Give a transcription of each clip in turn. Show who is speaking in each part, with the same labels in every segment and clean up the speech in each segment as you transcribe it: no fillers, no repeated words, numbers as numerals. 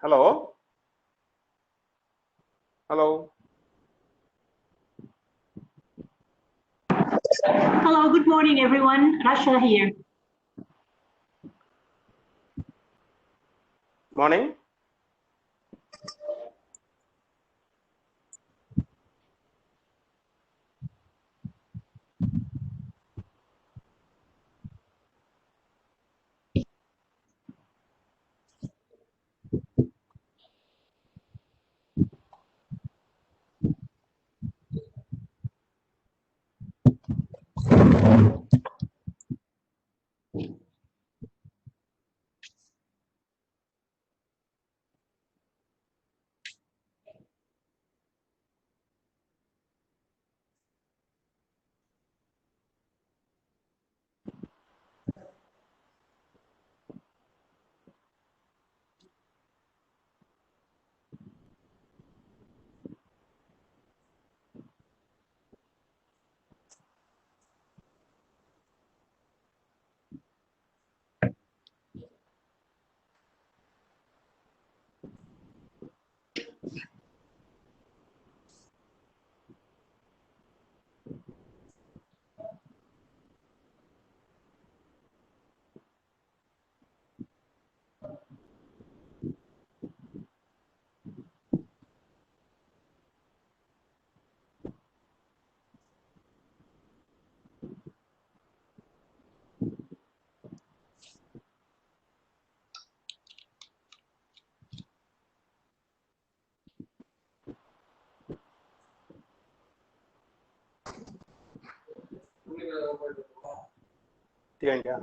Speaker 1: Hello? Hello?
Speaker 2: Hello, good morning, everyone. Rasha here.
Speaker 1: Morning. Yeah.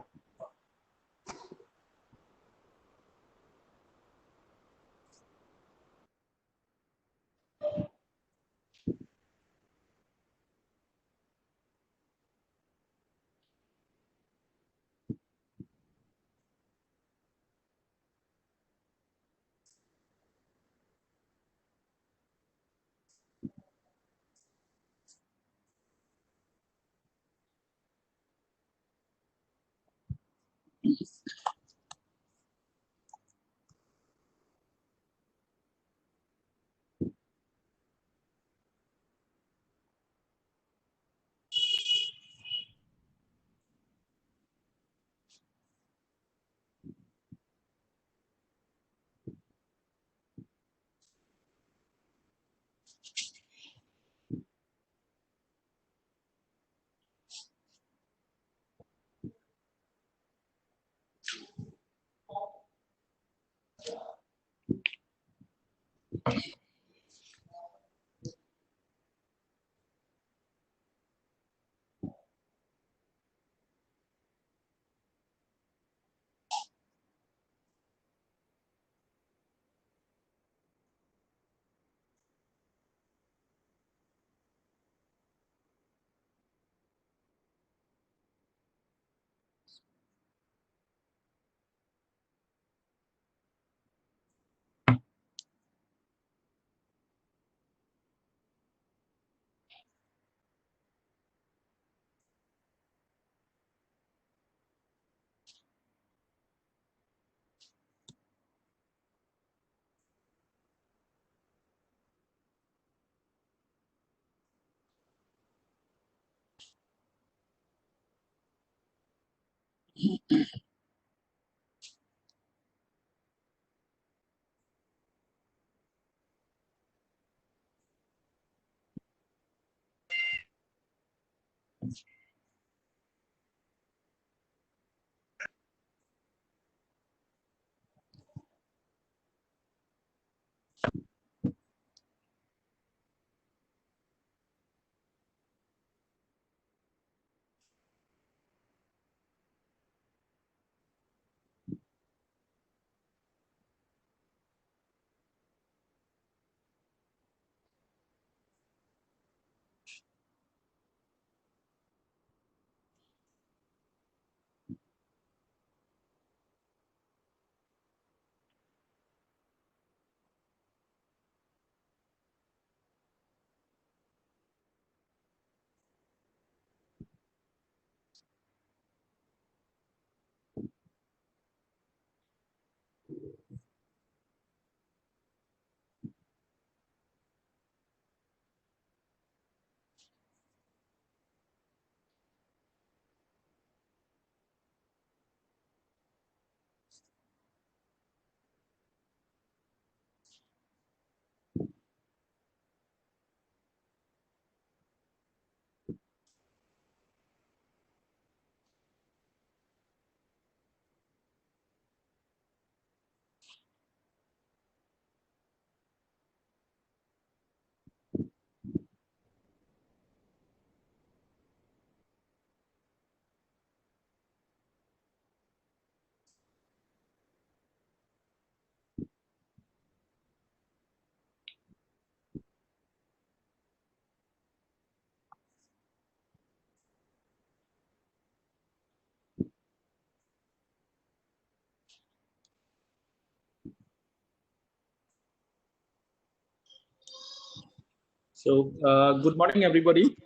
Speaker 1: Good morning, everybody.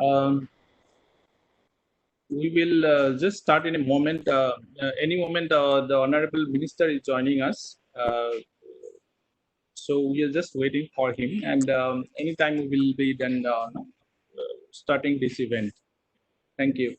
Speaker 1: Um, we will just start in a moment. Any moment, the Honorable Minister is joining us. So we are just waiting for him, and anytime we will be then starting this event. Thank you.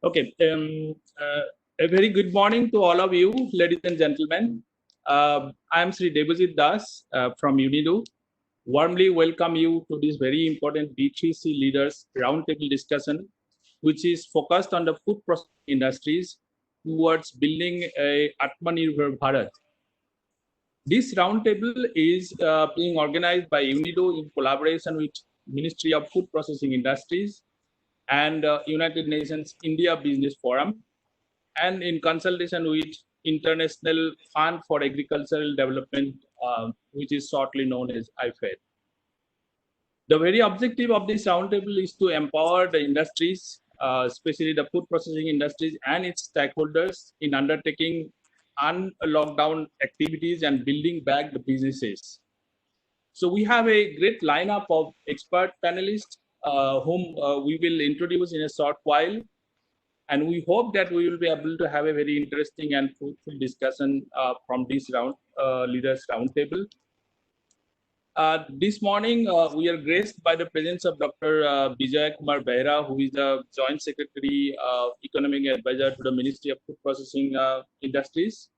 Speaker 1: Okay. A very good morning to all of you, ladies and gentlemen. I am Sri Debajit Das from UNIDO. Warmly welcome you to this very important B3C Leaders Roundtable discussion, which is focused on the food processing industries towards building a Atmanirbhar Bharat. This roundtable is being organized by UNIDO in collaboration with Ministry of Food Processing Industries and United Nations India Business Forum, and in consultation with International Fund for Agricultural Development, which is shortly known as IFAD. The very objective of this roundtable is to empower the industries, especially the food processing industries and its stakeholders in undertaking unlockdown activities and building back the businesses. So we have a great lineup of expert panelists whom we will introduce in a short while. And we hope that we will be able to have a very interesting and fruitful discussion from this leaders roundtable. This morning, we are graced by the presence of Dr. Vijay Kumar Behra, who is the Joint Secretary, Economic Advisor to the Ministry of Food Processing Industries.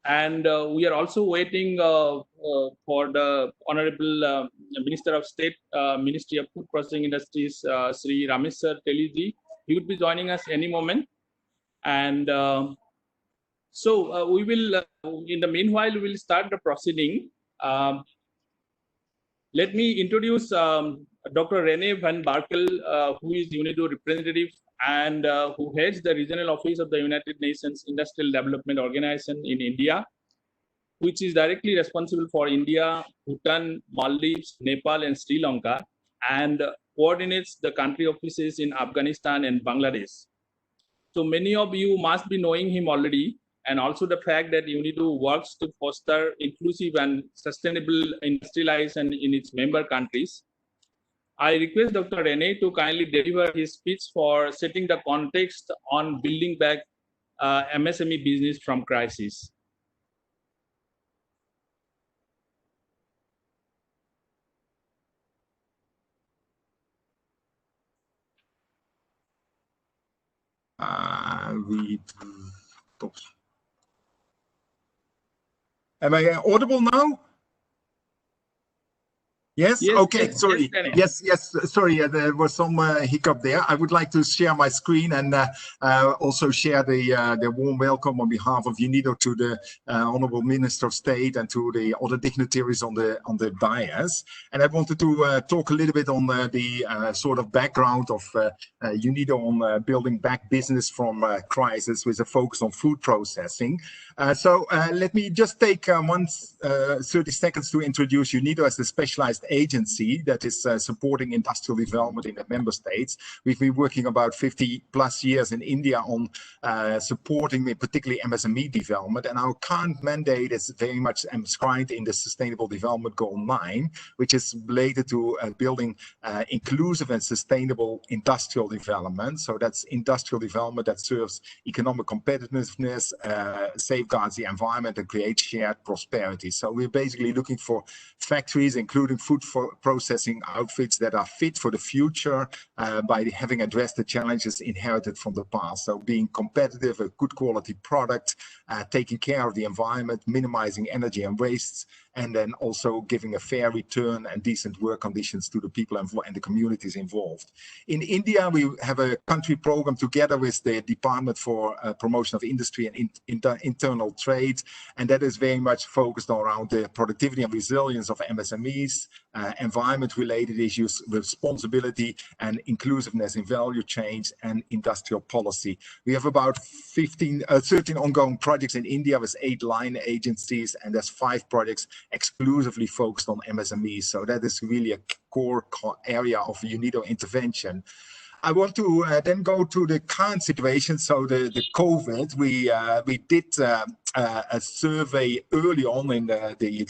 Speaker 1: And we are also waiting for the Honorable Minister of State, Ministry of Food Processing Industries, Sri Rameshwar Teliji. He would be joining us any moment. And so we will, in the meanwhile, we will start the proceeding. Let me introduce Dr. Rene van Barkel, who is UNIDO representative and who heads the regional office of the United Nations Industrial Development Organization in India, which is directly responsible for India, Bhutan, Maldives, Nepal, and Sri Lanka, and coordinates the country offices in Afghanistan and Bangladesh. So many of you must be knowing him already, and also the fact that UNIDO works to foster inclusive and sustainable industrialization in its member countries. I request Dr. Rene to kindly deliver his speech for setting the context on building back MSME business from crisis.
Speaker 3: Am I audible now? Yes?
Speaker 1: Yes,
Speaker 3: okay,
Speaker 1: yes,
Speaker 3: sorry. Yes, sorry, there was some hiccup there. I would like to share my screen and also share the warm welcome on behalf of UNIDO to the Honorable Minister of State and to the other dignitaries on the dais. And I wanted to talk a little bit on the sort of background of UNIDO on building back business from crisis with a focus on food processing. So let me just take 30 seconds to introduce UNIDO as the specialized agency that is supporting industrial development in the member states. We've been working about 50 plus years in India on supporting particularly MSME development, and our current mandate is very much enshrined in the Sustainable Development Goal 9, which is related to building inclusive and sustainable industrial development. So that's industrial development that serves economic competitiveness, safeguards the environment, and creates shared prosperity. So we're basically looking for factories, including food processing outfits, that are fit for the future by having addressed the challenges inherited from the past. So being competitive, a good quality product, taking care of the environment, minimizing energy and wastes, and then also giving a fair return and decent work conditions to the people and the communities involved. In India, we have a country program together with the Department for Promotion of Industry and Internal Trade, and that is very much focused around the productivity and resilience of MSMEs, environment-related issues, responsibility and inclusiveness in value chains, and industrial policy. We have about 13 ongoing projects in India with 8 line agencies, and there's 5 projects exclusively focused on MSMEs. So that is really a core area of UNIDO intervention. I want to then go to the current situation. So the COVID, we did a survey early on in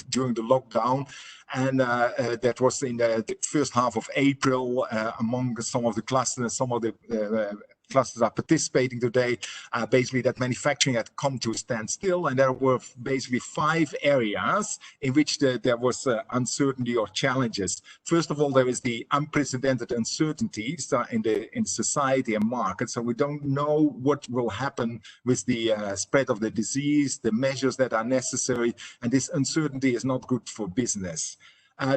Speaker 3: during the lockdown, and that was in the first half of April among some of the clusters, some of the clusters are participating today, basically that manufacturing had come to a standstill, and there were basically 5 areas in which there was uncertainty or challenges. First of all, there is the unprecedented uncertainties in society and market. So we don't know what will happen with the spread of the disease, the measures that are necessary, and this uncertainty is not good for business.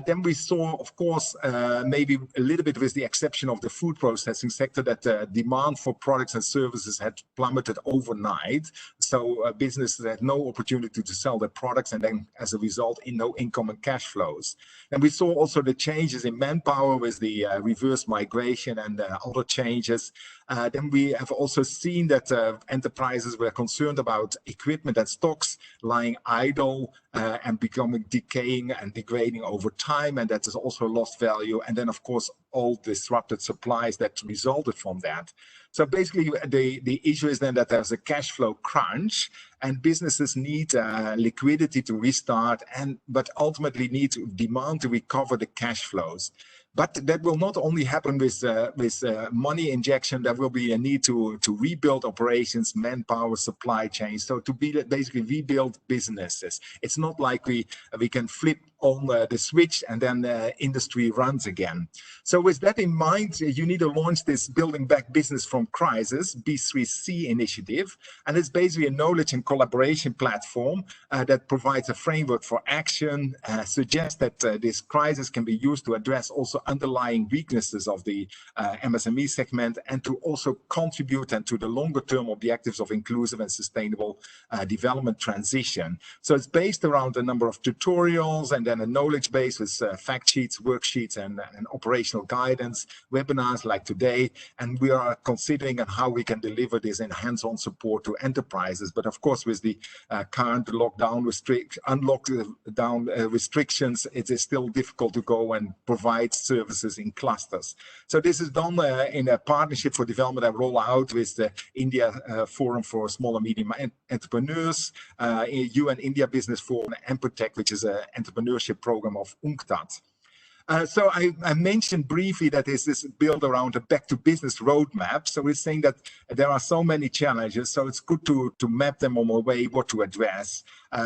Speaker 3: Then we saw, of course, maybe a little bit with the exception of the food processing sector, that demand for products and services had plummeted overnight. So businesses had no opportunity to sell their products, and then as a result, no income and cash flows. And we saw also the changes in manpower with the reverse migration and other changes. Then we have also seen that enterprises were concerned about equipment and stocks lying idle and becoming decaying and degrading over time, and that has also lost value. And then, of course, all disrupted supplies that resulted from that. So basically, the issue is then that there's a cash flow crunch, and businesses need liquidity to restart, but ultimately need demand to recover the cash flows. But that will not only happen with money injection. There will be a need to rebuild operations, manpower, supply chains. So to basically rebuild businesses. It's not like we can flip on the switch and then the industry runs again. So with that in mind, you need to launch this Building Back Business from Crisis, B3C initiative. And it's basically a knowledge and collaboration platform that provides a framework for action, suggests that this crisis can be used to address also underlying weaknesses of the MSME segment, and to also contribute and to the longer term objectives of inclusive and sustainable development transition. So it's based around a number of tutorials, and then a knowledge base with fact sheets, worksheets, and operational guidance, webinars like today. And we are considering how we can deliver this in hands-on support to enterprises. But of course, with the current lockdown restrictions, it is still difficult to go and provide services in clusters. So this is done in a partnership for development and rollout with the India Forum for Small and Medium Entrepreneurs, UN India Business Forum, and Empatech, which is an entrepreneurship program of UNCTAD. So I mentioned briefly that this is built around a back to business roadmap. So we're saying that there are so many challenges, so it's good to map them on a way what to address.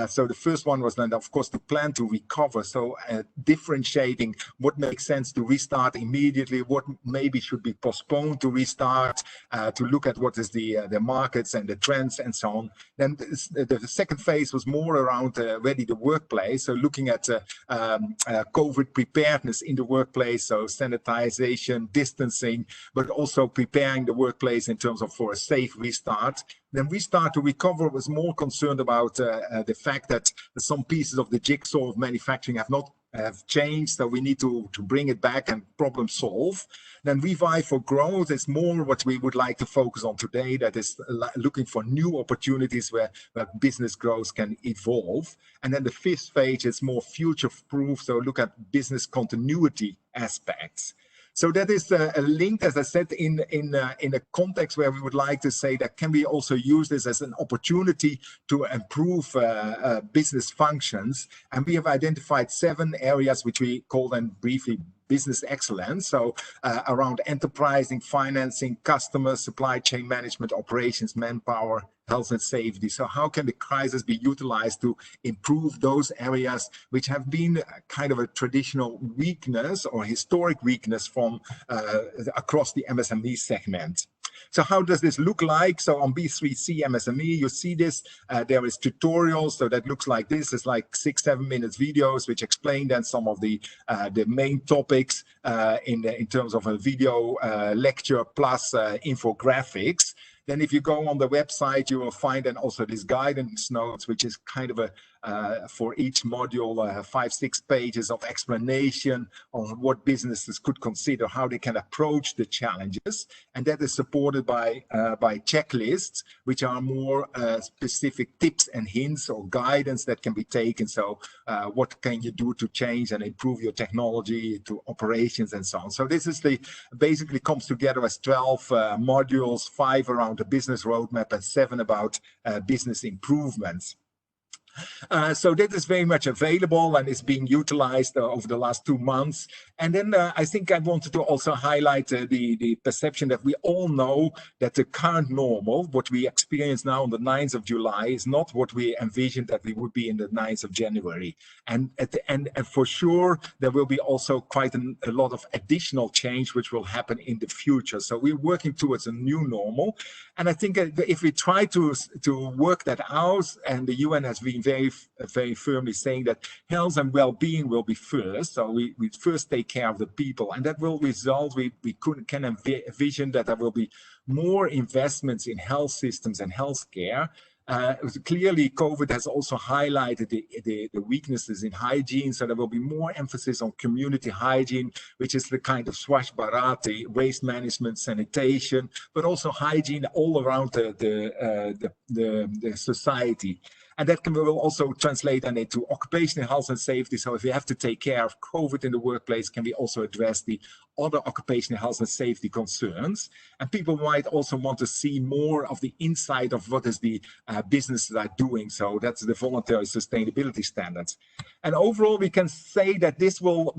Speaker 3: So the first one was then, of course, to plan to recover. So differentiating what makes sense to restart immediately, what maybe should be postponed to restart, to look at what is the markets and the trends and so on. Then the second phase was more around ready the workplace. So looking at COVID preparedness in the workplace, so sanitization, distancing, but also preparing the workplace in terms of for a safe restart. Then Restart to Recover was more concerned about the fact that some pieces of the jigsaw of manufacturing have changed, so we need to bring it back and problem solve. Then Revive for Growth is more what we would like to focus on today, that is looking for new opportunities where business growth can evolve. And then the fifth phase is more future-proof, so look at business continuity aspects. So that is a link, as I said, in a context where we would like to say that can we also use this as an opportunity to improve business functions. And we have identified 7 areas which we call them briefly business excellence. So around enterprising, financing, customers, supply chain management, operations, manpower, health and safety. So how can the crisis be utilized to improve those areas which have been kind of a traditional weakness or historic weakness from across the MSME segment? So how does this look like? So on B3C MSME, you see this. There is tutorials. So that looks like this. It's like 6-7 minutes videos which explain then some of the main topics in terms of a video lecture plus infographics. Then if you go on the website, you will find then also these guidance notes, which is kind of a for each module, 5-6 pages of explanation on what businesses could consider, how they can approach the challenges. And that is supported by checklists, which are more specific tips and hints or guidance that can be taken. So what can you do to change and improve your technology to operations and so on. So this is basically comes together as 12 modules, 5 around the business roadmap and 7 about business improvements. So that is very much available and is being utilized over the last 2 months. And then I think I wanted to also highlight the perception that we all know that the current normal, what we experience now on the 9th of July, is not what we envisioned that we would be in the 9th of January. And at the end, and for sure, there will be also quite a lot of additional change which will happen in the future. So we're working towards a new normal. And I think if we try to work that out, and the UN has been very firmly saying that health and well-being will be first. So we first take care of the people, and that will result, we can envision that there will be more investments in health systems and healthcare. Clearly, COVID has also highlighted the weaknesses in hygiene, so there will be more emphasis on community hygiene, which is the kind of Swachh Bharat, the waste management, sanitation, but also hygiene all around the society. And that will also translate into occupational health and safety. So if we have to take care of COVID in the workplace, can we also address the other occupational health and safety concerns? And people might also want to see more of the inside of what is the businesses are doing. So that's the voluntary sustainability standards. And overall, we can say that this will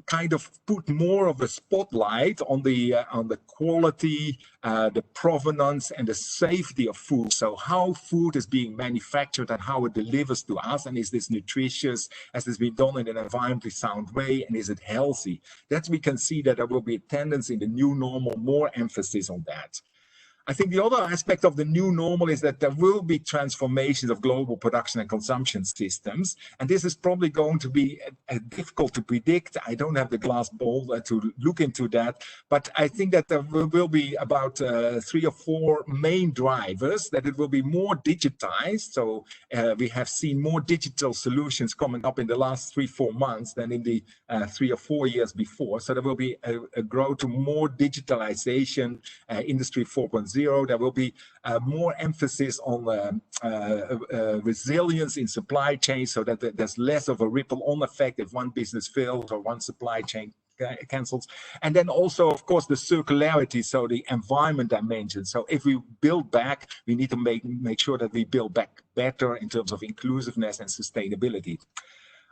Speaker 3: kind of put more of a spotlight on the quality, the provenance, and the safety of food. So how food is being manufactured and how it delivers to us, and is this nutritious, has this been done in an environmentally sound way, and is it healthy? That we can see that there will be a tendency in the new normal, more emphasis on that. I think the other aspect of the new normal is that there will be transformations of global production and consumption systems. And this is probably going to be difficult to predict. I don't have the glass ball to look into that. But I think that there will be about 3 or 4 main drivers, that it will be more digitized. So we have seen more digital solutions coming up in the last 3-4 months than in the 3 or 4 years before. So there will be a growth to more digitalization, Industry 4.0. There will be more emphasis on resilience in supply chains, so that there's less of a ripple-on effect if one business fails or one supply chain cancels. And then also, of course, the circularity, so the environment dimension. So if we build back, we need to make sure that we build back better in terms of inclusiveness and sustainability.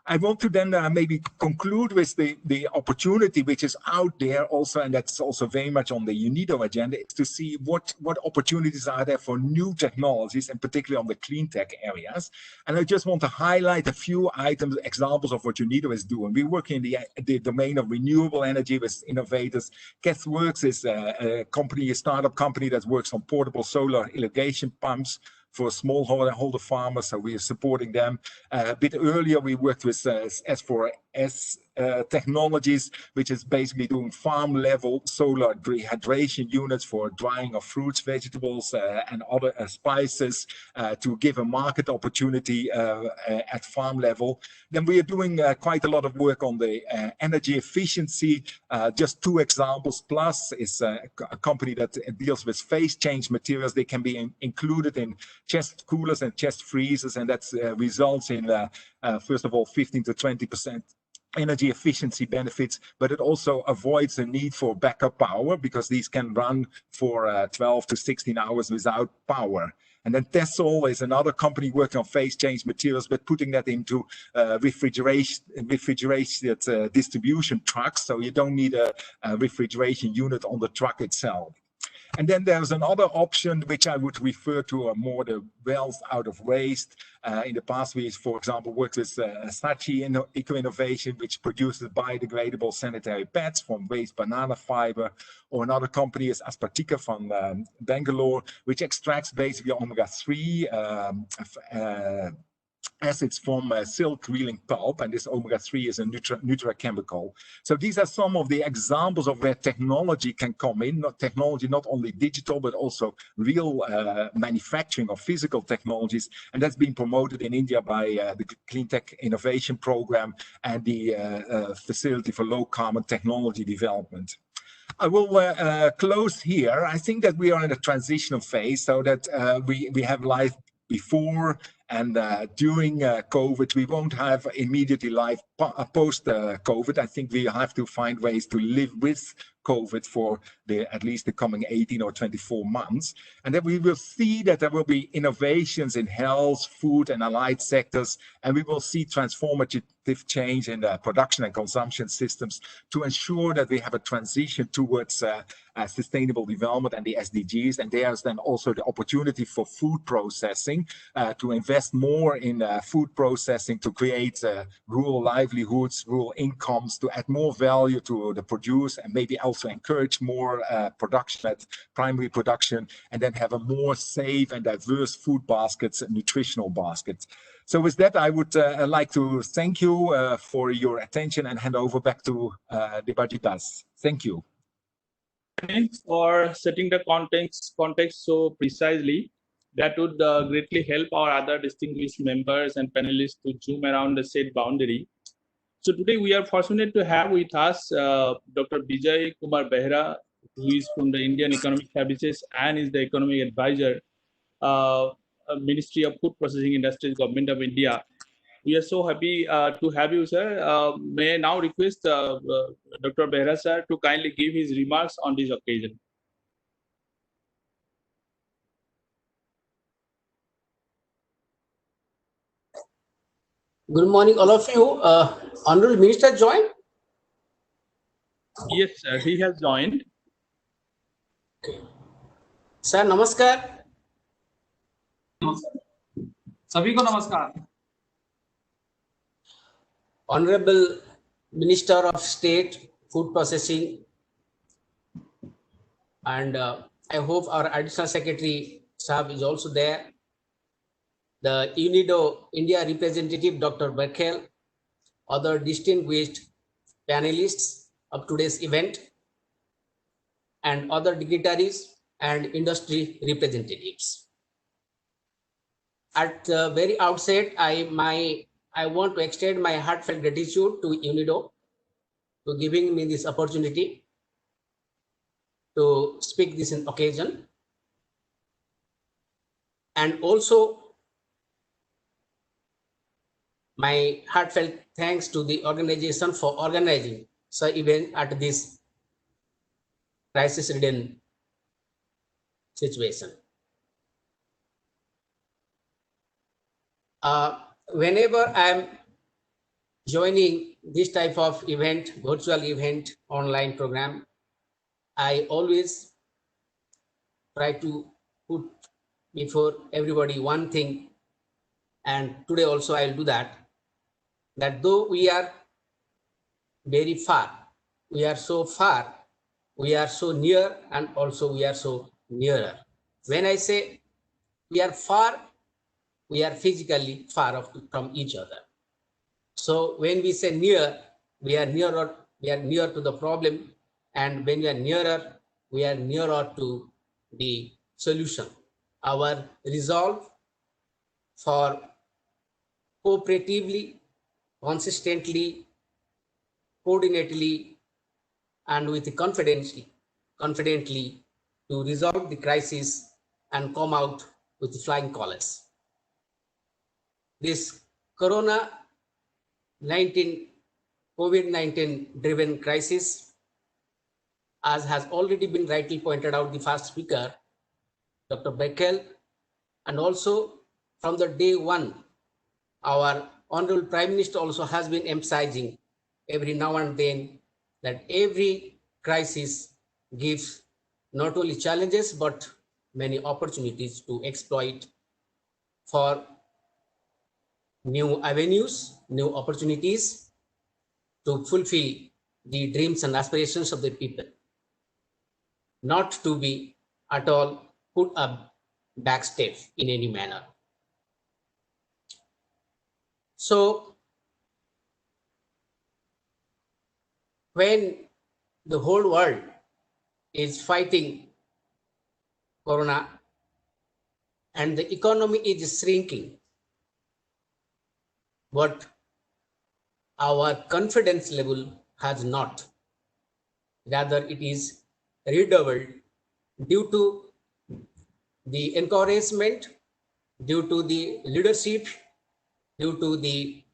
Speaker 3: I want to then maybe conclude with the opportunity which is out there also, and that's also very much on the UNIDO agenda, is to see what opportunities are there for new technologies, and particularly on the clean tech areas. And I just want to highlight a few items, examples of what UNIDO is doing. We work in the domain of renewable energy with innovators. Kethworks is a startup company that works on portable solar irrigation pumps for smallholder farmers, so we are supporting them. A bit earlier, we worked with S4S technologies, which is basically doing farm-level solar rehydration units for drying of fruits, vegetables, and other spices to give a market opportunity at farm level. Then we are doing quite a lot of work on the energy efficiency. Just 2 examples. Plus is a company that deals with phase change materials. They can be included in chest coolers and chest freezers, and that results in, first of all, 15 to 20% energy efficiency benefits, but it also avoids the need for backup power, because these can run for 12 to 16 hours without power. And then Tessol is another company working on phase change materials, but putting that into refrigerated distribution trucks, so you don't need a refrigeration unit on the truck itself. And then there's another option which I would refer to more the wealth out of waste. In the past, we, for example, worked with Saatchi Eco-Innovation, which produces biodegradable sanitary pads from waste banana fiber, or another company is Aspartica from Bangalore, which extracts basically omega-3 acids from silk reeling pulp, and this omega-3 is a nutrachemical. So these are some of the examples of where technology can come in, not only digital, but also real manufacturing of physical technologies, and that's been promoted in India by the Clean Tech Innovation Program and the Facility for Low Carbon Technology Development. I will close here. I think that we are in a transitional phase, so that we have life before and during COVID. We won't have immediately life post COVID. I think we have to find ways to live with COVID for at least the coming 18 or 24 months. And then we will see that there will be innovations in health, food, and allied sectors, and we will see transformative change in the production and consumption systems to ensure that we have a transition towards sustainable development and the SDGs. And there's then also the opportunity for food processing to invest more in food processing to create rural livelihoods, rural incomes, to add more value to the produce, and maybe also encourage more production at primary production, and then have a more safe and diverse food baskets and nutritional baskets. So with that, I would like to thank you for your attention and hand over back to Debajit Das. Thank you.
Speaker 1: Thanks for setting the context so precisely. That would greatly help our other distinguished members and panelists to zoom around the said boundary. So today we are fortunate to have with us Dr. Bijay Kumar Behra, who is from the Indian Economic Services and is the economic advisor, Ministry of Food Processing Industries, Government of India. We are so happy to have you, sir. May I now request Dr. Behra, sir, to kindly give his remarks on this occasion.
Speaker 4: Good morning, all of you. Honorable Minister joined?
Speaker 1: Yes, sir, he has joined.
Speaker 4: Okay. Sir, namaskar.
Speaker 5: सभी को नमस्कार.
Speaker 4: Honorable Minister of State, Food Processing, and I hope our Additional Secretary Saab is also there. The UNIDO India representative, Dr. Berkel, other distinguished panelists of today's event, and other dignitaries and industry representatives. At the very outset, I want to extend my heartfelt gratitude to UNIDO for giving me this opportunity to speak this occasion, and also my heartfelt thanks to the organization for organizing such event at this crisis-ridden situation. Whenever I'm joining this type of event, virtual event, online program, I always try to put before everybody one thing, and today also I'll do that though we are very far, we are so far, we are so near, and also we are so nearer. When I say we are far, we are physically far from each other. So when we say near, we are near to the problem, and when we are nearer to the solution. Our resolve for cooperatively, consistently, coordinately, and with confidently to resolve the crisis and come out with flying colors. This COVID-19 driven crisis, as has already been rightly pointed out the first speaker, Dr. Beckel, and also from the day one, our Honorable Prime Minister also has been emphasizing every now and then that every crisis gives not only challenges but many opportunities to exploit for new avenues, new opportunities to fulfill the dreams and aspirations of the people, not to be at all put a backstep in any manner. So when the whole world is fighting corona and the economy is shrinking, but our confidence level has not. Rather, it is redoubled due to the encouragement, due to the leadership, due to the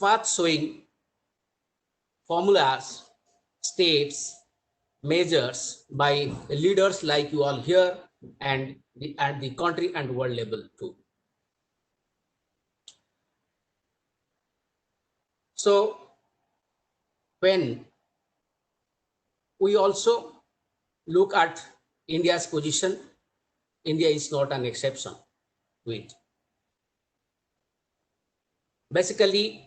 Speaker 4: path showing formulas, steps, measures by leaders like you all here and at the country and world level too. So when we also look at India's position, India is not an exception to it. Basically,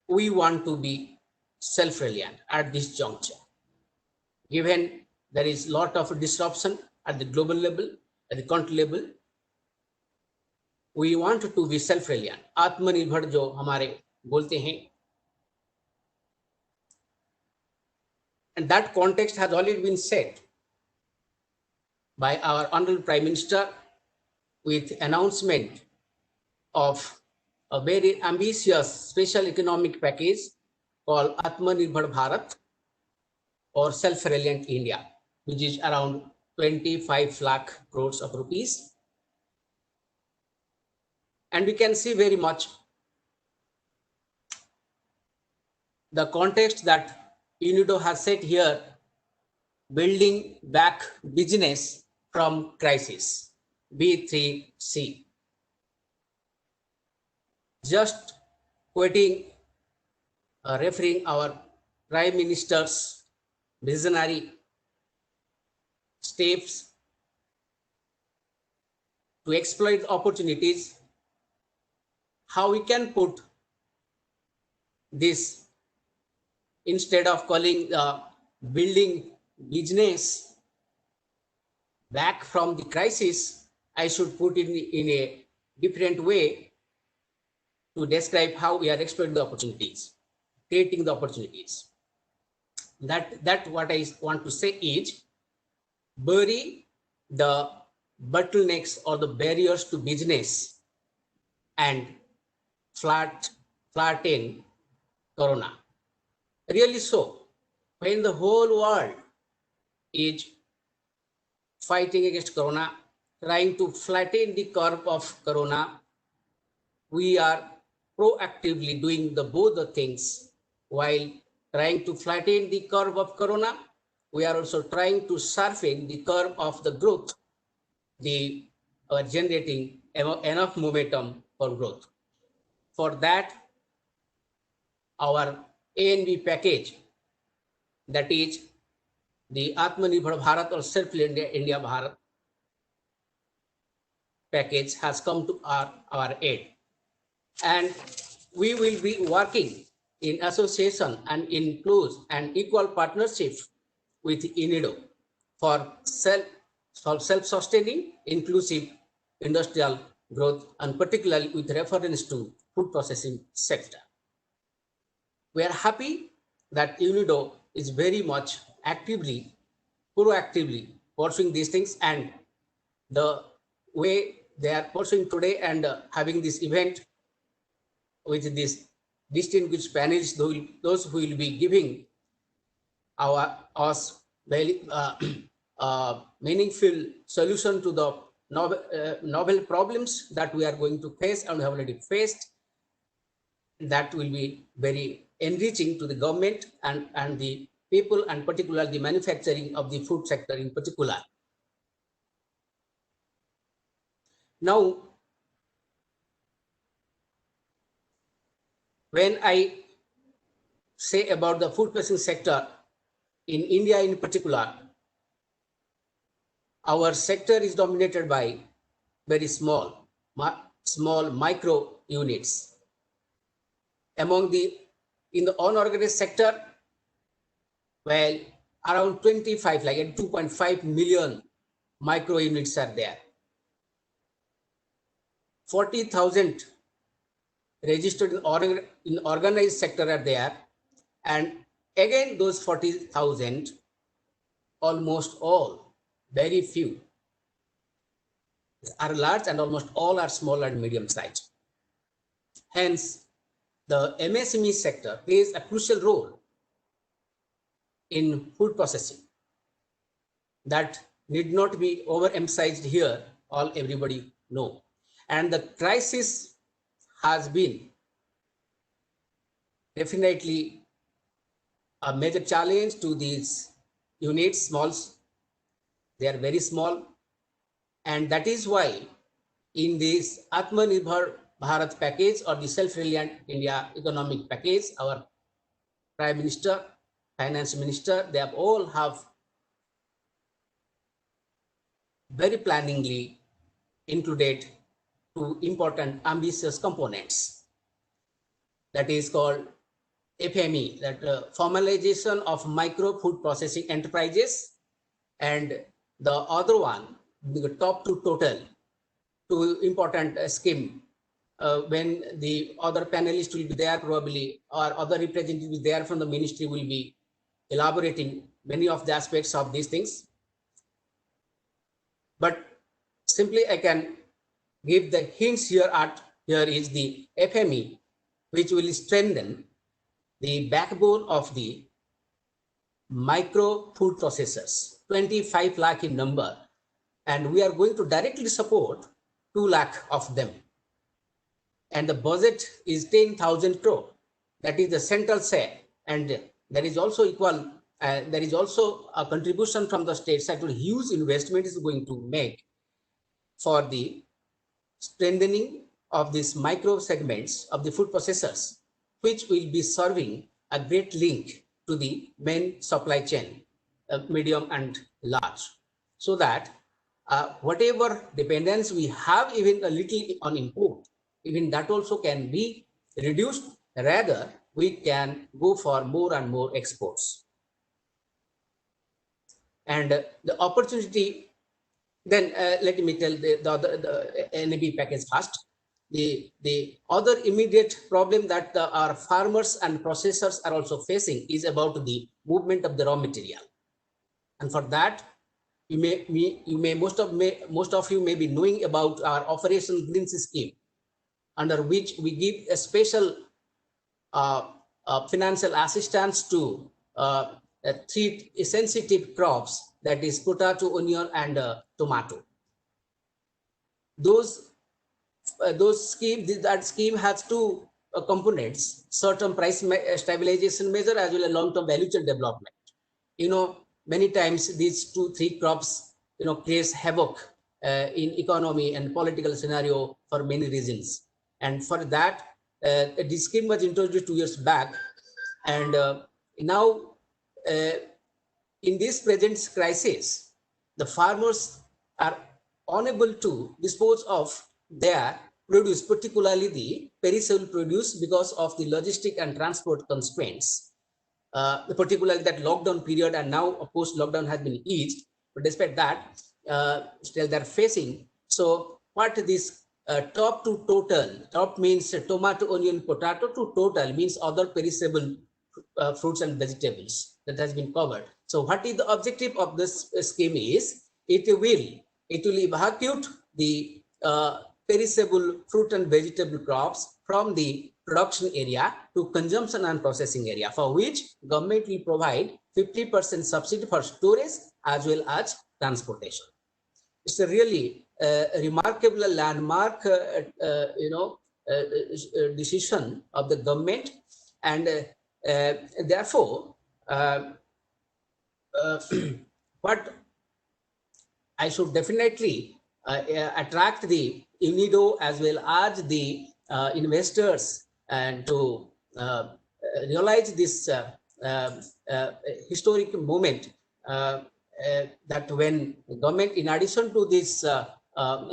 Speaker 4: we want to be self-reliant at this juncture. Given there is a lot of disruption at the global level, at the country level, we want to be self-reliant. आत्मनिर्भर जो हमारे बोलते हैं, and that context has already been set by our Honorable Prime Minister with announcement of a very ambitious special economic package called Atmanirbhar Bharat or Self-Reliant India, which is around 25 lakh crores of rupees. And we can see very much the context that UNIDO has set here, building back business from crisis, B3C. Just quoting, referring our Prime Minister's visionary steps to exploit opportunities, how we can put this, instead of calling building business back from the crisis, I should put it in a different way to describe how we are exploiting the opportunities, creating the opportunities. That what I want to say is, bury the bottlenecks or the barriers to business and flatten Corona. Really so, when the whole world is fighting against Corona, trying to flatten the curve of Corona, we are proactively doing both the things. While trying to flatten the curve of Corona, we are also trying to sharpen the curve of the growth, generating enough momentum for growth. For that, our ANB package, that is the Atmanirbhar Bharat or Self-Reliant India Bharat package, has come to our aid. And we will be working in association and in close and equal partnership with UNIDO for self-sustaining, inclusive industrial growth, and particularly with reference to food processing sector. We are happy that UNIDO is very much actively, proactively pursuing these things, and the way they are pursuing today and having this event with this distinguished panelists, those who will be giving us very meaningful solution to the novel problems that we are going to face and have already faced. That will be very enriching to the government and the people, and particularly the manufacturing of the food sector in particular. Now, when I say about the food processing sector in India in particular, our sector is dominated by very small micro units. In the unorganized sector, well, around 25, like 2.5 million micro units are there. 40,000 registered in organized sector are there, and again those 40,000, almost all, very few are large, and almost all are small and medium sized. Hence, the MSME sector plays a crucial role in food processing. That need not be overemphasized here, everybody know. And the crisis has been definitely a major challenge to these units, smalls. They are very small, and that is why in this Atmanirbhar Bharat package or the self-reliant India economic package, our Prime Minister, Finance Minister, they have all have very planningly included two important ambitious components. That is called FME, that formalization of micro food processing enterprises, and the other one, the top to total, two important scheme. When the other panelists will be there probably, or other representatives there from the ministry will be elaborating many of the aspects of these things. But simply I can give the hints here. Here is the FME, which will strengthen the backbone of the micro food processors, 25 lakh in number, and we are going to directly support 2 lakh of them. And the budget is 10,000 crore. That is the central share, and there is also equal. There is also a contribution from the state side. Huge investment is going to make for the strengthening of these micro segments of the food processors, which will be serving a great link to the main supply chain, medium and large, so that whatever dependence we have, even a little on import, even that also can be reduced. Rather, we can go for more and more exports. And the opportunity, then let me tell the NAB package first. The other immediate problem that our farmers and processors are also facing is about the movement of the raw material. And for that, most of you may be knowing about our Operation Greens scheme, under which we give a special financial assistance to 3 sensitive crops, that is potato, onion, and tomato. That scheme has 2 components: certain price stabilization measure as well as long-term value chain development. Many times these 2-3 crops creates havoc in economy and political scenario for many reasons. And for that, this scheme was introduced 2 years back, and now in this present crisis, the farmers are unable to dispose of their produce, particularly the perishable produce, because of the logistic and transport constraints, particularly that lockdown period, and now of course lockdown has been eased, but despite that, still they're facing. So what this top to total, top means tomato, onion, potato, to total means other perishable fruits and vegetables, that has been covered. So what is the objective of this scheme is, it will evacuate the perishable fruit and vegetable crops from the production area to consumption and processing area, for which government will provide 50% subsidy for storage as well as transportation. It's a really remarkable landmark decision of the government, and therefore what I should definitely attract the UNIDO as well as the investors, and to realize this historic moment, that when the government, in addition to this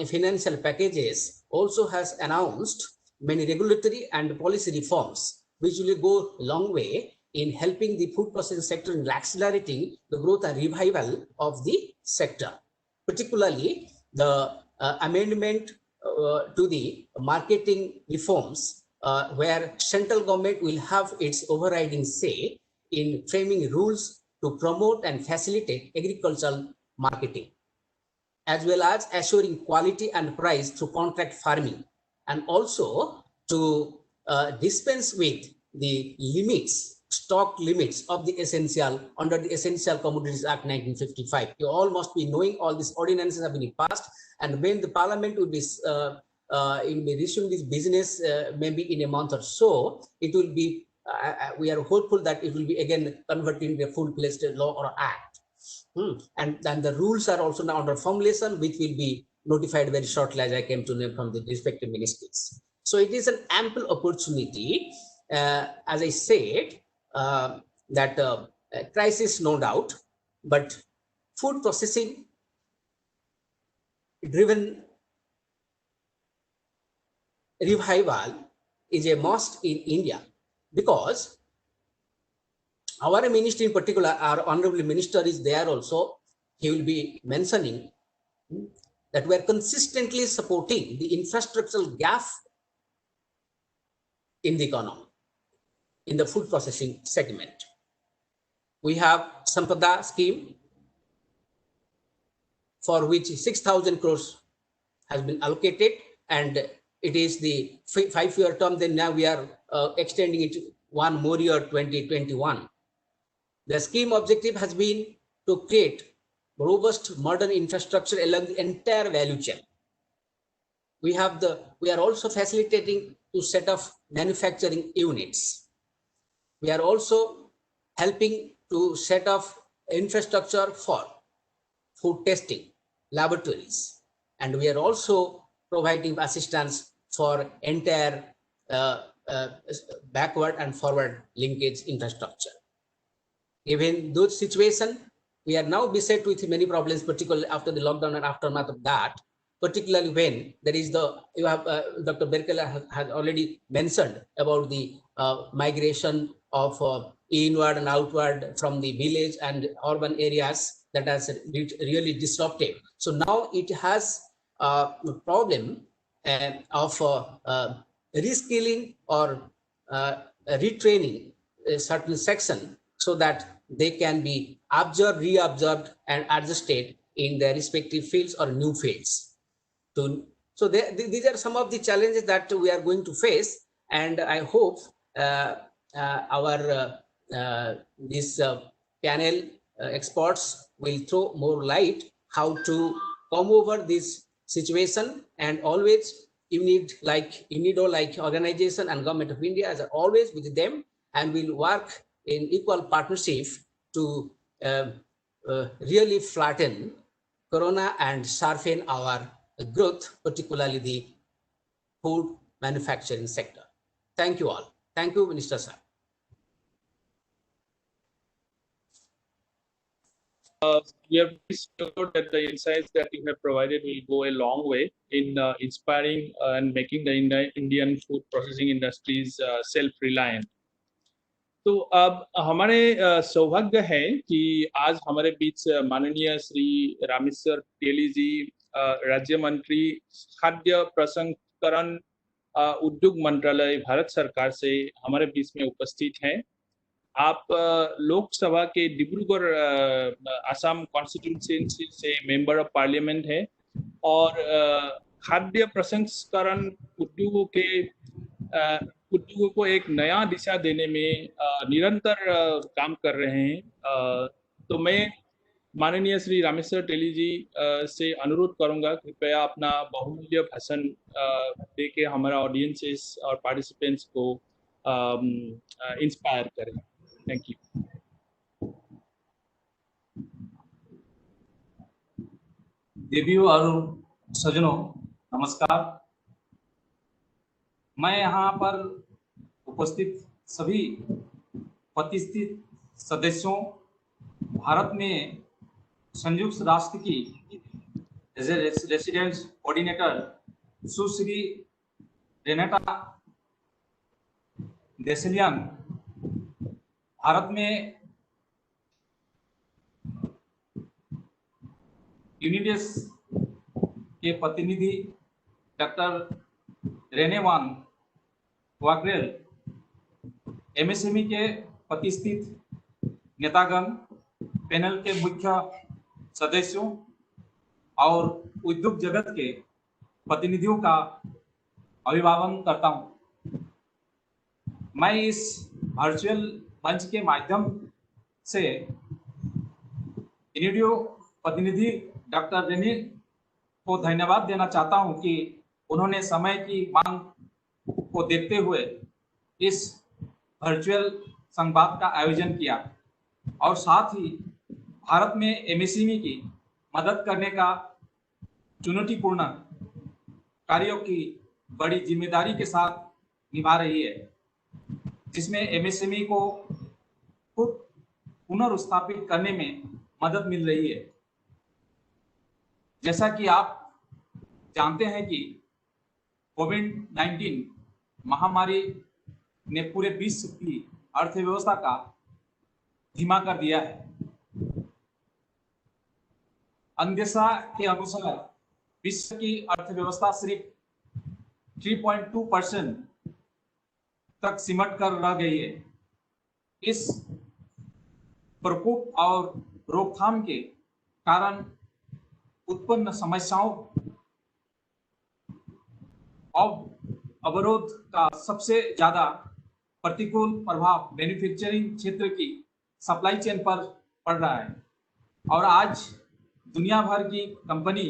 Speaker 4: financial packages, also has announced many regulatory and policy reforms, which will go a long way in helping the food processing sector in accelerating the growth and revival of the sector, particularly the amendment to the marketing reforms, where central government will have its overriding say in framing rules to promote and facilitate agricultural marketing, as well as assuring quality and price through contract farming, and also to dispense with the stock limits of the essential under the Essential Commodities Act 1955. You all must be knowing all these ordinances have been passed, and when the parliament will be resume this business maybe in a month or so. It will be, we are hopeful that it will be again converted into a full-fledged law or act. And then the rules are also now under formulation, which will be notified very shortly, as I came to know from the respective ministries. So it is an ample opportunity, as I said, that crisis, no doubt, but food processing driven revival is a must in India, because our ministry in particular, our honorable minister is there also. He will be mentioning that we are consistently supporting the infrastructural gap in the economy, in the food processing segment. We have Sampada scheme, for which 6,000 crores has been allocated, and it is the 5-year term. Then now we are extending it one more year, 2021. The scheme objective has been to create robust modern infrastructure along the entire value chain. We are also facilitating to set up manufacturing units. We are also helping to set up infrastructure for food testing laboratories, and we are also providing assistance for entire backward and forward linkage infrastructure. Given those situations, we are now beset with many problems, particularly after the lockdown and aftermath of that, particularly when there is Dr. Berkela has already mentioned about the migration of inward and outward from the village and urban areas that has really disrupted. So now it has a problem of reskilling or retraining a certain section, so that they can be absorbed, reabsorbed, and adjusted in their respective fields or new fields. So these are some of the challenges that we are going to face, and I hope this panel experts will throw more light how to come over this situation. And always UNIDO like organization and Government of India is always with them, and will work in equal partnership to really flatten Corona and sharpen our growth, particularly the food manufacturing sector. Thank you all. Thank you, Minister Sir.
Speaker 1: We are very sure that the insights that you have provided will go a long way in inspiring and making the Indian food processing industries self-reliant. तो अब हमारे सौभाग्य है कि आज हमारे बीच माननीय श्री रामेश्वर तेली जी, राज्य मंत्री खाद्य प्रसंस्करण उद्योग मंत्रालय भारत सरकार से हमारे बीच में उपस्थित हैं। आप लोकसभा के डिब्रूगढ़ असम कॉन्स्टिट्यूंसी से मेंबर ऑफ पार्लियामेंट है, और खाद्य प्रसंस्करण उद्योगों को एक नया दिशा देने में निरंतर काम कर रहे हैं। तो मैं माननीय श्री रामेश्वर तेली जी से अनुरोध करूंगा, कृपया अपना बहुमूल्य भाषण देके हमारा ऑडियंसेस और पार्टिसिपेंट्स को इंस्पायर करें। Thank you.
Speaker 5: देवियों और सज्जनों, नमस्कार। मैं यहाँ पर उपस्थित सभी प्रतिष्ठित सदस्यों, भारत में संयुक्त राष्ट्र की रेसिडेंट कोऑर्डिनेटर सुश्री रेनेटा देसलियन, भारत में यूनिडेस के प्रतिनिधि डॉक्टर रेनेवान वाक्रेल, एमएसएमई के प्रतिष्ठित नेतागण, पैनल के मुख्य सदस्यों और उद्योग जगत के प्रतिनिधियों का अभिवादन करता हूं। मैं इस वर्चुअल मंच के माध्यम से यूनिडो प्रतिनिधि डॉक्टर रेनी को धन्यवाद देना चाहता हूं कि उन्होंने समय की मांग को देखते हुए इस वर्चुअल संवाद का आयोजन किया और साथ ही भारत में एमएसएमई की मदद करने का चुनौतीपूर्ण कार्यों की बड़ी जिम्मेदारी के साथ निभा रही है, जिसमें एमएसएमई को खुद पुनर्स्थापित करने में मदद मिल रही है। जैसा कि आप जानते हैं कि कोविड-19 महामारी ने पूरे विश्व की अर्थव्यवस्था का धीमा कर दिया है। अंदेशा के अनुसार विश्व की अर्थव्यवस्था सिर्फ 3.2% तक सिमट कर रह गई है। इस प्रकोप और रोकथाम के कारण उत्पन्न समस्याओं और अवरोध का सबसे ज्यादा प्रतिकूल प्रभाव मैन्युफैक्चरिंग क्षेत्र की सप्लाई चेन पर पड़ रहा है और आज दुनिया भर की कंपनी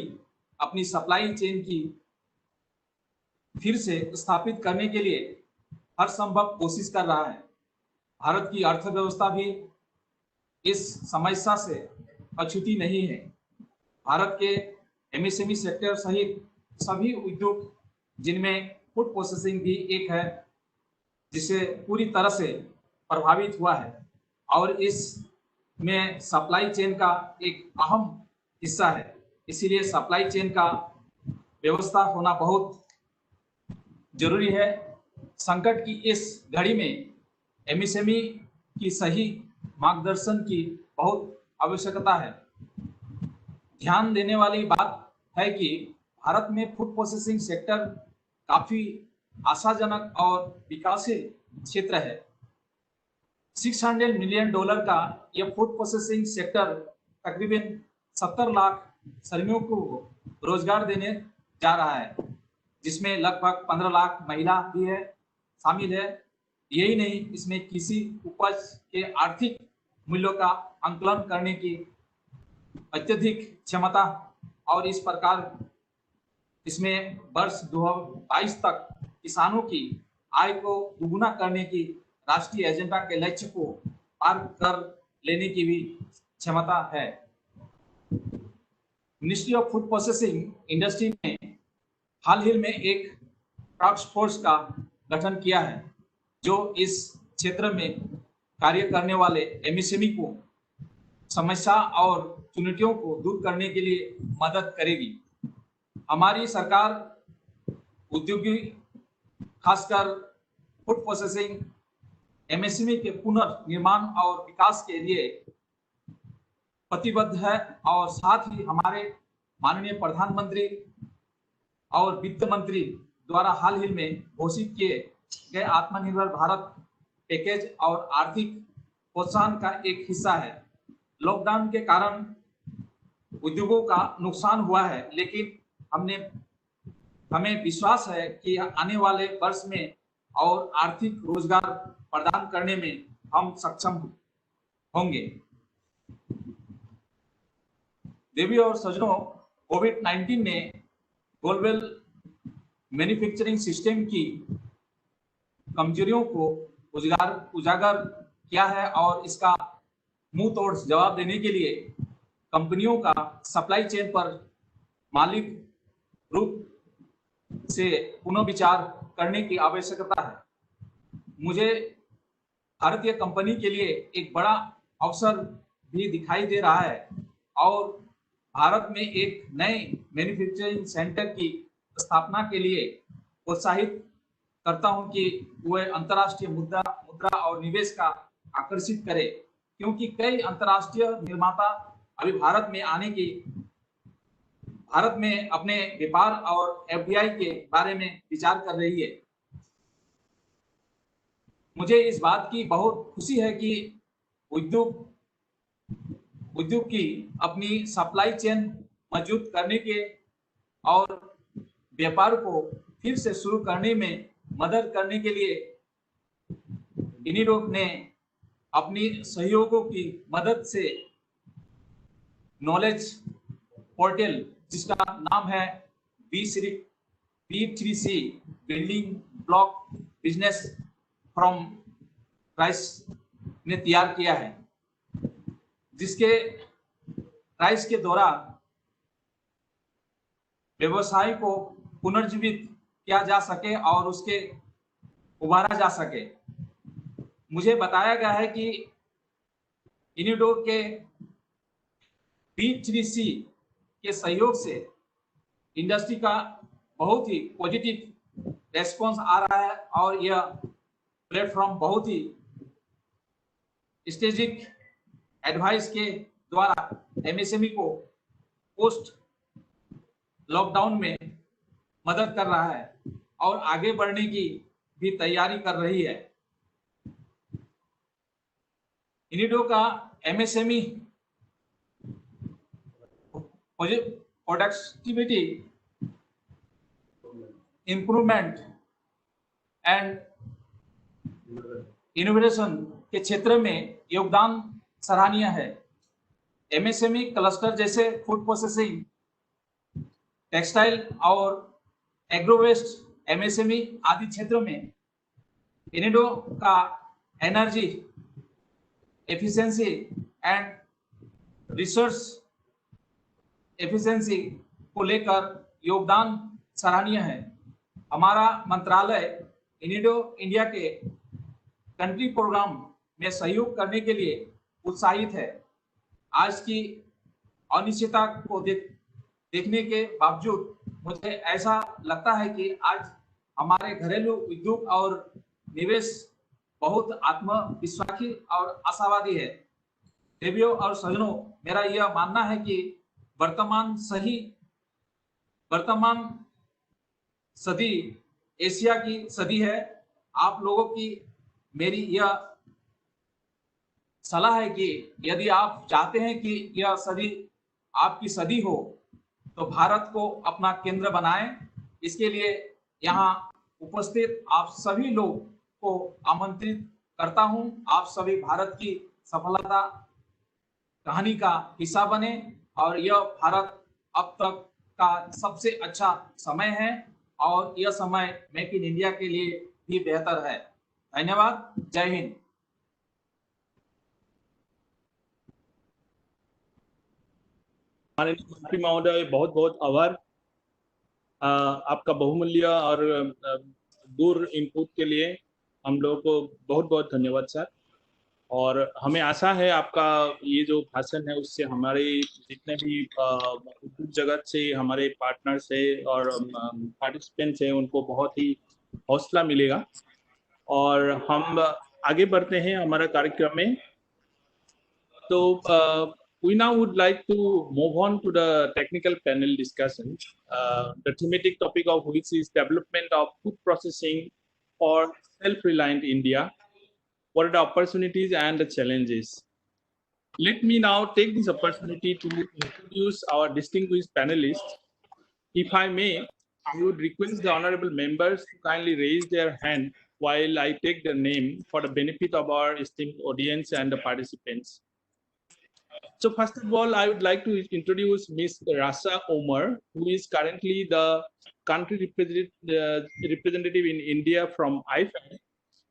Speaker 5: अपनी सप्लाई चेन की फिर से स्थापित करने के लिए हर संभव कोशिश कर रहा है। भारत की अर्थव्यवस्था भी इस समस्या से अछूती नहीं है। भारत के एमएसएमई सेक्टर सहित सभी उद्योग, जिनमें फूड प्रोसेसिंग भी एक है, जिसे पूरी तरह से प्रभावित हुआ है और इसमें सप्लाई चेन का एक अहम हिस्सा है। इसीलिए सप्लाई चेन का व्यवस्था होना बहुत जरूरी है। संकट की इस घड़ी में एमएसएमई की सही मार्गदर्शन की बहुत आवश्यकता है। ध्यान देने वाली बात है कि भारत में फूड प्रोसेसिंग सेक्टर काफी आशाजनक और विकासशील क्षेत्र है। $600 मिलियन का यह फूड प्रोसेसिंग सेक्टर तकरीबन 70 लाख श्रमिकों को रोजगार देने जा रहा है, जिसमें लगभग 15 लाख महिला भी है शामिल है। यही नहीं, इसमें किसी उपज के आर्थिक मूल्यों का आंकलन करने की अत्यधिक क्षमता और इस प्रकार इसमें वर्ष 2022 तक किसानों की आय को दुगुना करने की राष्ट्रीय एजेंडा के लक्ष्य को पार कर लेने की भी क्षमता है। Ministry of food processing industry ने हाल ही में एक टास्क फोर्स का गठन किया है, जो इस क्षेत्र में कार्य करने वाले एमएसएमई को समस्या और चुनौतियों को दूर करने के लिए मदद करेगी। हमारी सरकार उद्योगी, खासकर फूड प्रोसेसिंग एमएसएमई के पुनर्निर्माण और विकास के लिए प्रतिबद्ध है और साथ ही हमारे माननीय प्रधानमंत्री और वित्त मंत्री द्वारा हाल ही में घोषित किए गए आत्मनिर्भर भारत पैकेज और आर्थिक प्रोत्साहन का एक हिस्सा है। लॉकडाउन के कारण उद्योगों का नुकसान हुआ है, लेकिन हमें विश्वास है कि आने वाले वर्ष में और आर्थिक रोजगार प्रदान करने में हम सक्षम होंगे। देवी और सज्जनों, कोविड-19 ने ग्लोबल मैन्युफैक्चरिंग सिस्टम की कमजोरियों को उजागर किया है और इसका मुंह तोड़ जवाब देने के लिए कंपनियों का सप्लाई चेन पर मालिक रूप से पुनः विचार करने की आवश्यकता है। मुझे भारतीय कंपनी के लिए एक बड़ा अवसर भी दिखाई दे रहा है और भारत में एक नए मैन्युफैक्चरिंग सेंटर की स्थापना के लिए प्रोत्साहित करता हूं कि वह अंतर्राष्ट्रीय मुद्रा और निवेश का आकर्षित करे, क्योंकि कई अंतर्राष्ट्रीय निर्माता अभी भारत में अपने व्यापार और एफडीआई के बारे में विचार कर रही है। मुझे इस बात की बहुत खुशी है कि उद्योग की अपनी सप्लाई चेन मजबूत करने के और व्यापार को फिर से शुरू करने में मदद करने के लिए यूनिडो ने अपनी सहयोगों की मदद से नॉलेज पोर्टल, जिसका नाम है B3C building block business from rice ने तैयार किया है, जिसके राइस के द्वारा व्यवसाय को पुनर्जीवित किया जा सके और उसके उभारा जा सके। मुझे बताया गया है कि इनिडो के B3C के सहयोग से इंडस्ट्री का बहुत ही पॉजिटिव रेस्पॉन्स आ रहा है और यह प्लेटफॉर्म बहुत ही स्ट्रेटेजिक एडवाइस के द्वारा MSME को पोस्ट लॉकडाउन में मदद कर रहा है और आगे बढ़ने की भी तैयारी कर रही है। इनिडो का MSME productivity improvement and innovation के क्षेत्र में योगदान सराहनीय है। MSME क्लस्टर जैसे फूड प्रोसेसिंग, टेक्सटाइल और एग्रोवेस्ट MSME आदि क्षेत्रों में इनिडो का energy efficiency and resource efficiency को लेकर योगदान सराहनीय है। हमारा मंत्रालय इनिडो इंडिया के कंट्री प्रोग्राम में सहयोग करने के लिए उत्साहित है। आज की अनिश्चितता को देखने के बावजूद मुझे ऐसा लगता है कि आज हमारे घरेलू उद्योग और निवेश बहुत आत्मविश्वासी और आशावादी है। देवियों और सजनों, मेरा यह मानना है कि वर्तमान सदी एशिया की सदी है। आप लोगों की मेरी यह सलाह है कि यदि आप चाहते हैं कि यह सदी आपकी सदी हो तो भारत को अपना केंद्र बनाएं। इसके लिए यहाँ उपस्थित आप सभी लोग को आमंत्रित करता हूं। आप सभी भारत की सफलता कहानी का हिस्सा बने और यह भारत अब तक का सबसे अच्छा समय है और यह समय मेक इन इंडिया के लिए भी बेहतर है। धन्यवाद। जय हिंद।
Speaker 1: माननीय मंत्री महोदय, बहुत बहुत आभार आपका बहुमूल्य और दूर इनपुट के लिए। हम लोगों को बहुत बहुत धन्यवाद सर। और हमें आशा है आपका ये जो भाषण है उससे हमारे जितने भी उद्योग जगत से हमारे पार्टनर्स है और पार्टिसिपेंट्स हैं उनको बहुत ही हौसला मिलेगा। और हम आगे बढ़ते हैं हमारा कार्यक्रम में। तो we now would like to move on to the technical panel discussion, the thematic topic of which is development of food processing for self-reliant India. What are the opportunities and the challenges? Let me now take this opportunity to introduce our distinguished panelists. If I may, I would request the honorable members to kindly raise their hand while I take their name for the benefit of our esteemed audience and the participants. So first of all, I would like to introduce Ms. Rasha Omar, who is currently the country representative in India from IFAD.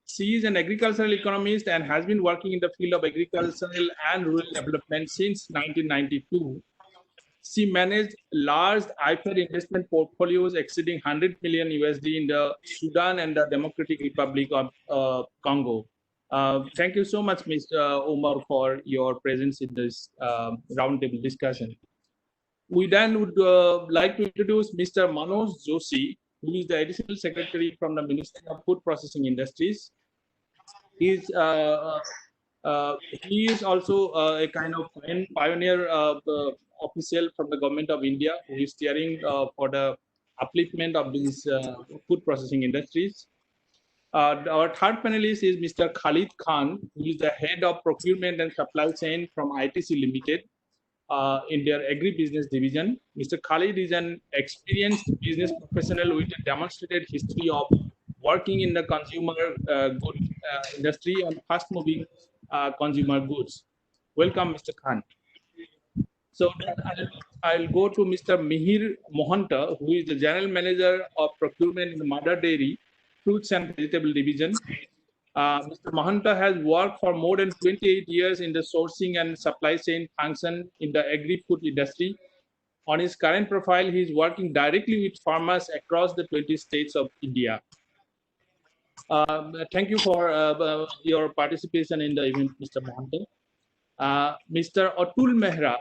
Speaker 1: She is an agricultural economist and has been working in the field of agricultural and rural development since 1992. She managed large IFAD investment portfolios exceeding 100 million USD in the Sudan and the Democratic Republic of Congo. Thank you so much, Mr. Omar, for your presence in this roundtable discussion. We then would like to introduce Mr. Manoj Joshi, who is the Additional Secretary from the Ministry of Food Processing Industries. He is also a kind of pioneer official from the Government of India, who is steering for the upliftment of these food processing industries. Our third panelist is Mr. Khalid Khan, who is the head of procurement and supply chain from ITC Limited in their agribusiness division. Mr. Khalid is an experienced business professional with a demonstrated history of working in the consumer goods industry and fast-moving consumer goods. Welcome, Mr. Khan. So I'll go to Mr. Mihir Mohanta, who is the General Manager of Procurement in the Mother Dairy, Fruits and Vegetable Division. Mr. Mohanta has worked for more than 28 years in the sourcing and supply chain function in the agri-food industry. On his current profile, he is working directly with farmers across the 20 states of India. Thank you for your participation in the event, Mr. Mohanta. Mr. Atul Mehra,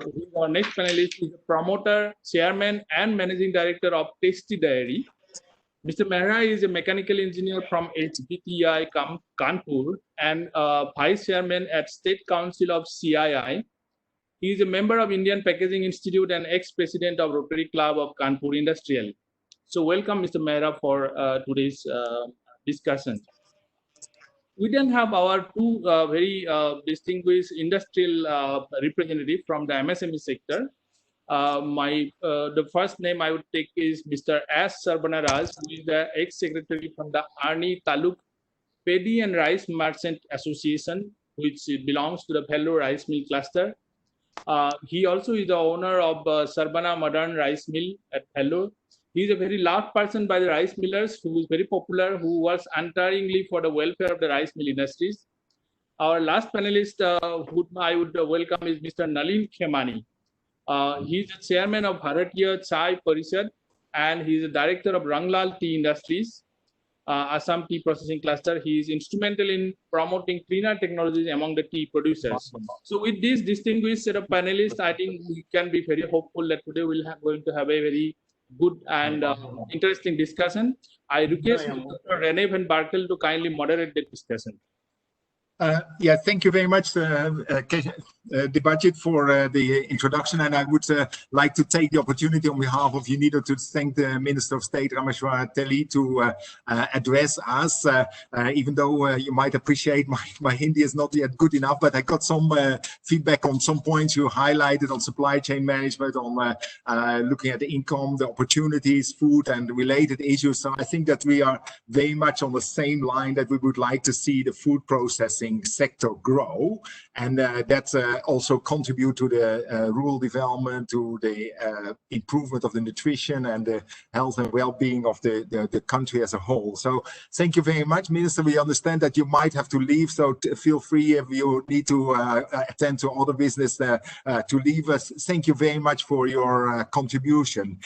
Speaker 1: who is our next panelist, is the promoter, chairman, and managing director of Tasty Dairy. Mr. Mehra is a mechanical engineer from HBTI Kanpur and vice chairman at State Council of CII. He is a member of Indian Packaging Institute and ex-president of Rotary Club of Kanpur Industrial. So welcome, Mr. Mehra, for today's discussion. We then have our two very distinguished industrial representatives from the MSME sector. The first name I would take is Mr. S. Sarbanaraj, who is the ex-secretary from the Arni Taluk Paddy and Rice Merchant Association, which belongs to the Vellore Rice Mill cluster. He also is the owner of Sarbana Modern Rice Mill at Vellore. He is a very loved person by the rice millers, who is very popular, who works untiringly for the welfare of the rice mill industries. Our last panelist who I would welcome is Mr. Nalin Khemani. He is the chairman of Bharatiya Chai Parishad, and he is the director of Ranglal Tea Industries, Assam Tea Processing Cluster. He is instrumental in promoting cleaner technologies among the tea producers. So with this distinguished set of panelists, I think we can be very hopeful that today we'll going to have a very good and interesting discussion. I request Dr. Rene van Barkel to kindly moderate the discussion.
Speaker 3: Yeah, thank you very much, Debajit, for the introduction. And I would like to take the opportunity on behalf of UNIDO to thank the Minister of State, Rameshwar Telly, to address us. Even though you might appreciate my Hindi is not yet good enough, but I got some feedback on some points you highlighted on supply chain management, on looking at the income, the opportunities, food and related issues. So I think that we are very much on the same line, that we would like to see the food processing sector grow, and that's also contribute to the rural development, to the improvement of the nutrition and the health and well-being of the country as a whole. So thank you very much, Minister. We understand that you might have to leave, so feel free if you need to attend to other business to leave us. Thank you very much for your contribution.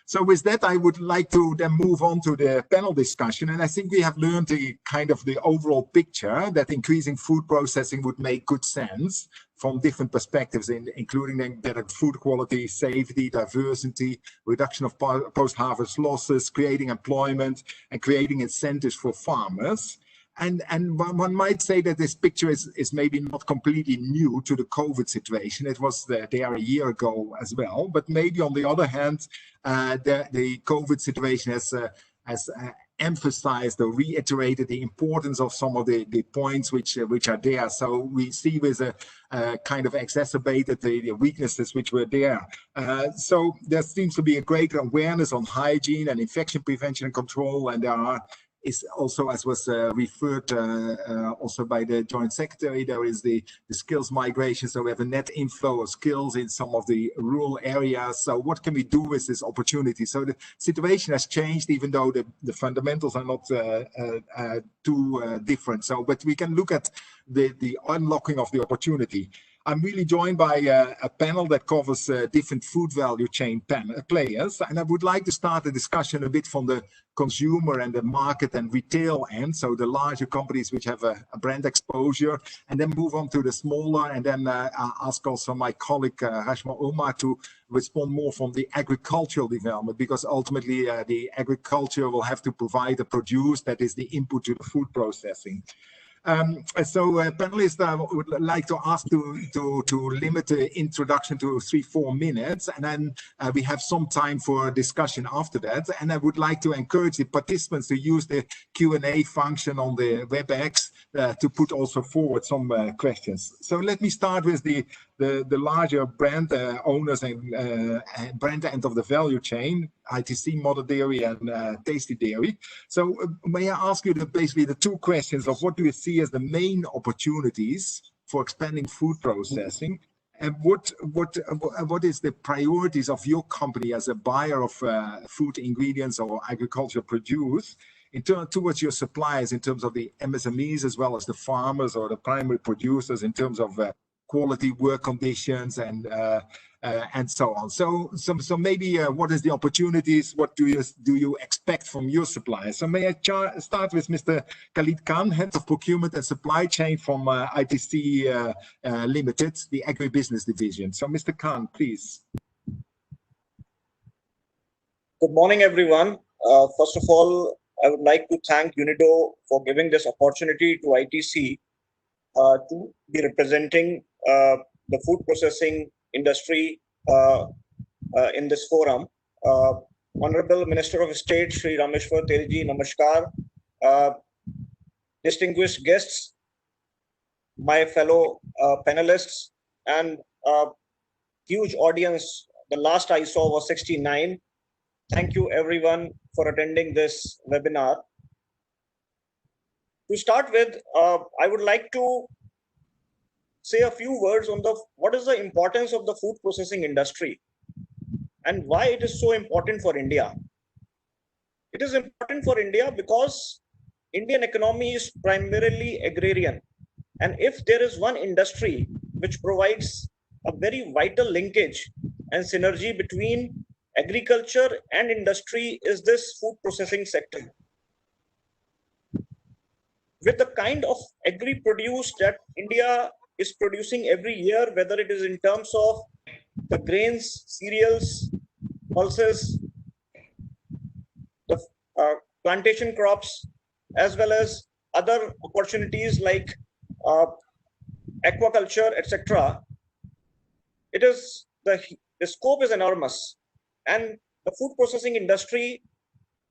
Speaker 3: So with that, I would like to then move on to the panel discussion. And I think we have learned the kind of the overall picture that increasing food processing would make good sense from different perspectives, including better food quality, safety, diversity, reduction of post-harvest losses, creating employment, and creating incentives for farmers. And one might say that this picture is maybe not completely new to the COVID situation. It was there a year ago as well. But maybe on the other hand, the COVID situation has emphasized or reiterated the importance of some of the points which are there. So we see with a kind of exacerbated the weaknesses which were there. So there seems to be a greater awareness on hygiene and infection prevention and control, and there is also, as was referred also by the Joint Secretary, there is the skills migration. So we have a net inflow of skills in some of the rural areas. So what can we do with this opportunity? So the situation has changed, even though the fundamentals are not too different. So, but we can look at the unlocking of the opportunity. I'm really joined by a panel that covers different food value chain players. And I would like to start the discussion a bit from the consumer and the market and retail end. So the larger companies which have a brand exposure, and then move on to the smaller, and then I'll ask also my colleague Rashma Omar to respond more from the agricultural development, because ultimately the agriculture will have to provide a produce that is the input to the food processing. Panelists, I would like to ask to limit the introduction to 3-4 minutes, and then we have some time for discussion after that. And I would like to encourage the participants to use the Q&A function on the WebEx to put also forward some questions. So let me start with the larger brand owners and brand end of the value chain, ITC, Mother Dairy and Tasty Dairy. So may I ask you basically the two questions of what do you see as the main opportunities for expanding food processing, And what is the priorities of your company as a buyer of food ingredients or agricultural produce towards your suppliers in terms of the MSMEs as well as the farmers or the primary producers in terms of quality work conditions and so on. So maybe what is the opportunities? What do you expect from your suppliers? So may I start with Mr. Khalid Khan, Head of Procurement and Supply Chain from ITC Limited, the agribusiness division. So Mr. Khan, please.
Speaker 6: Good morning, everyone. First of all, I would like to thank UNIDO for giving this opportunity to ITC to be representing the food processing industry in this forum. Honorable Minister of State, Shri Rameshwar Telji, Namaskar. Distinguished guests, my fellow panelists, and huge audience. The last I saw was 69. Thank you everyone for attending this webinar. To start with, I would like to say a few words on what is the importance of the food processing industry and why it is so important for India. It is important for India because Indian economy is primarily agrarian. And if there is one industry which provides a very vital linkage and synergy between agriculture and industry is this food processing sector. With the kind of agri-produce that India is producing every year, whether it is in terms of the grains, cereals, pulses, the plantation crops, as well as other opportunities like aquaculture, etc. It is the scope is enormous. And the food processing industry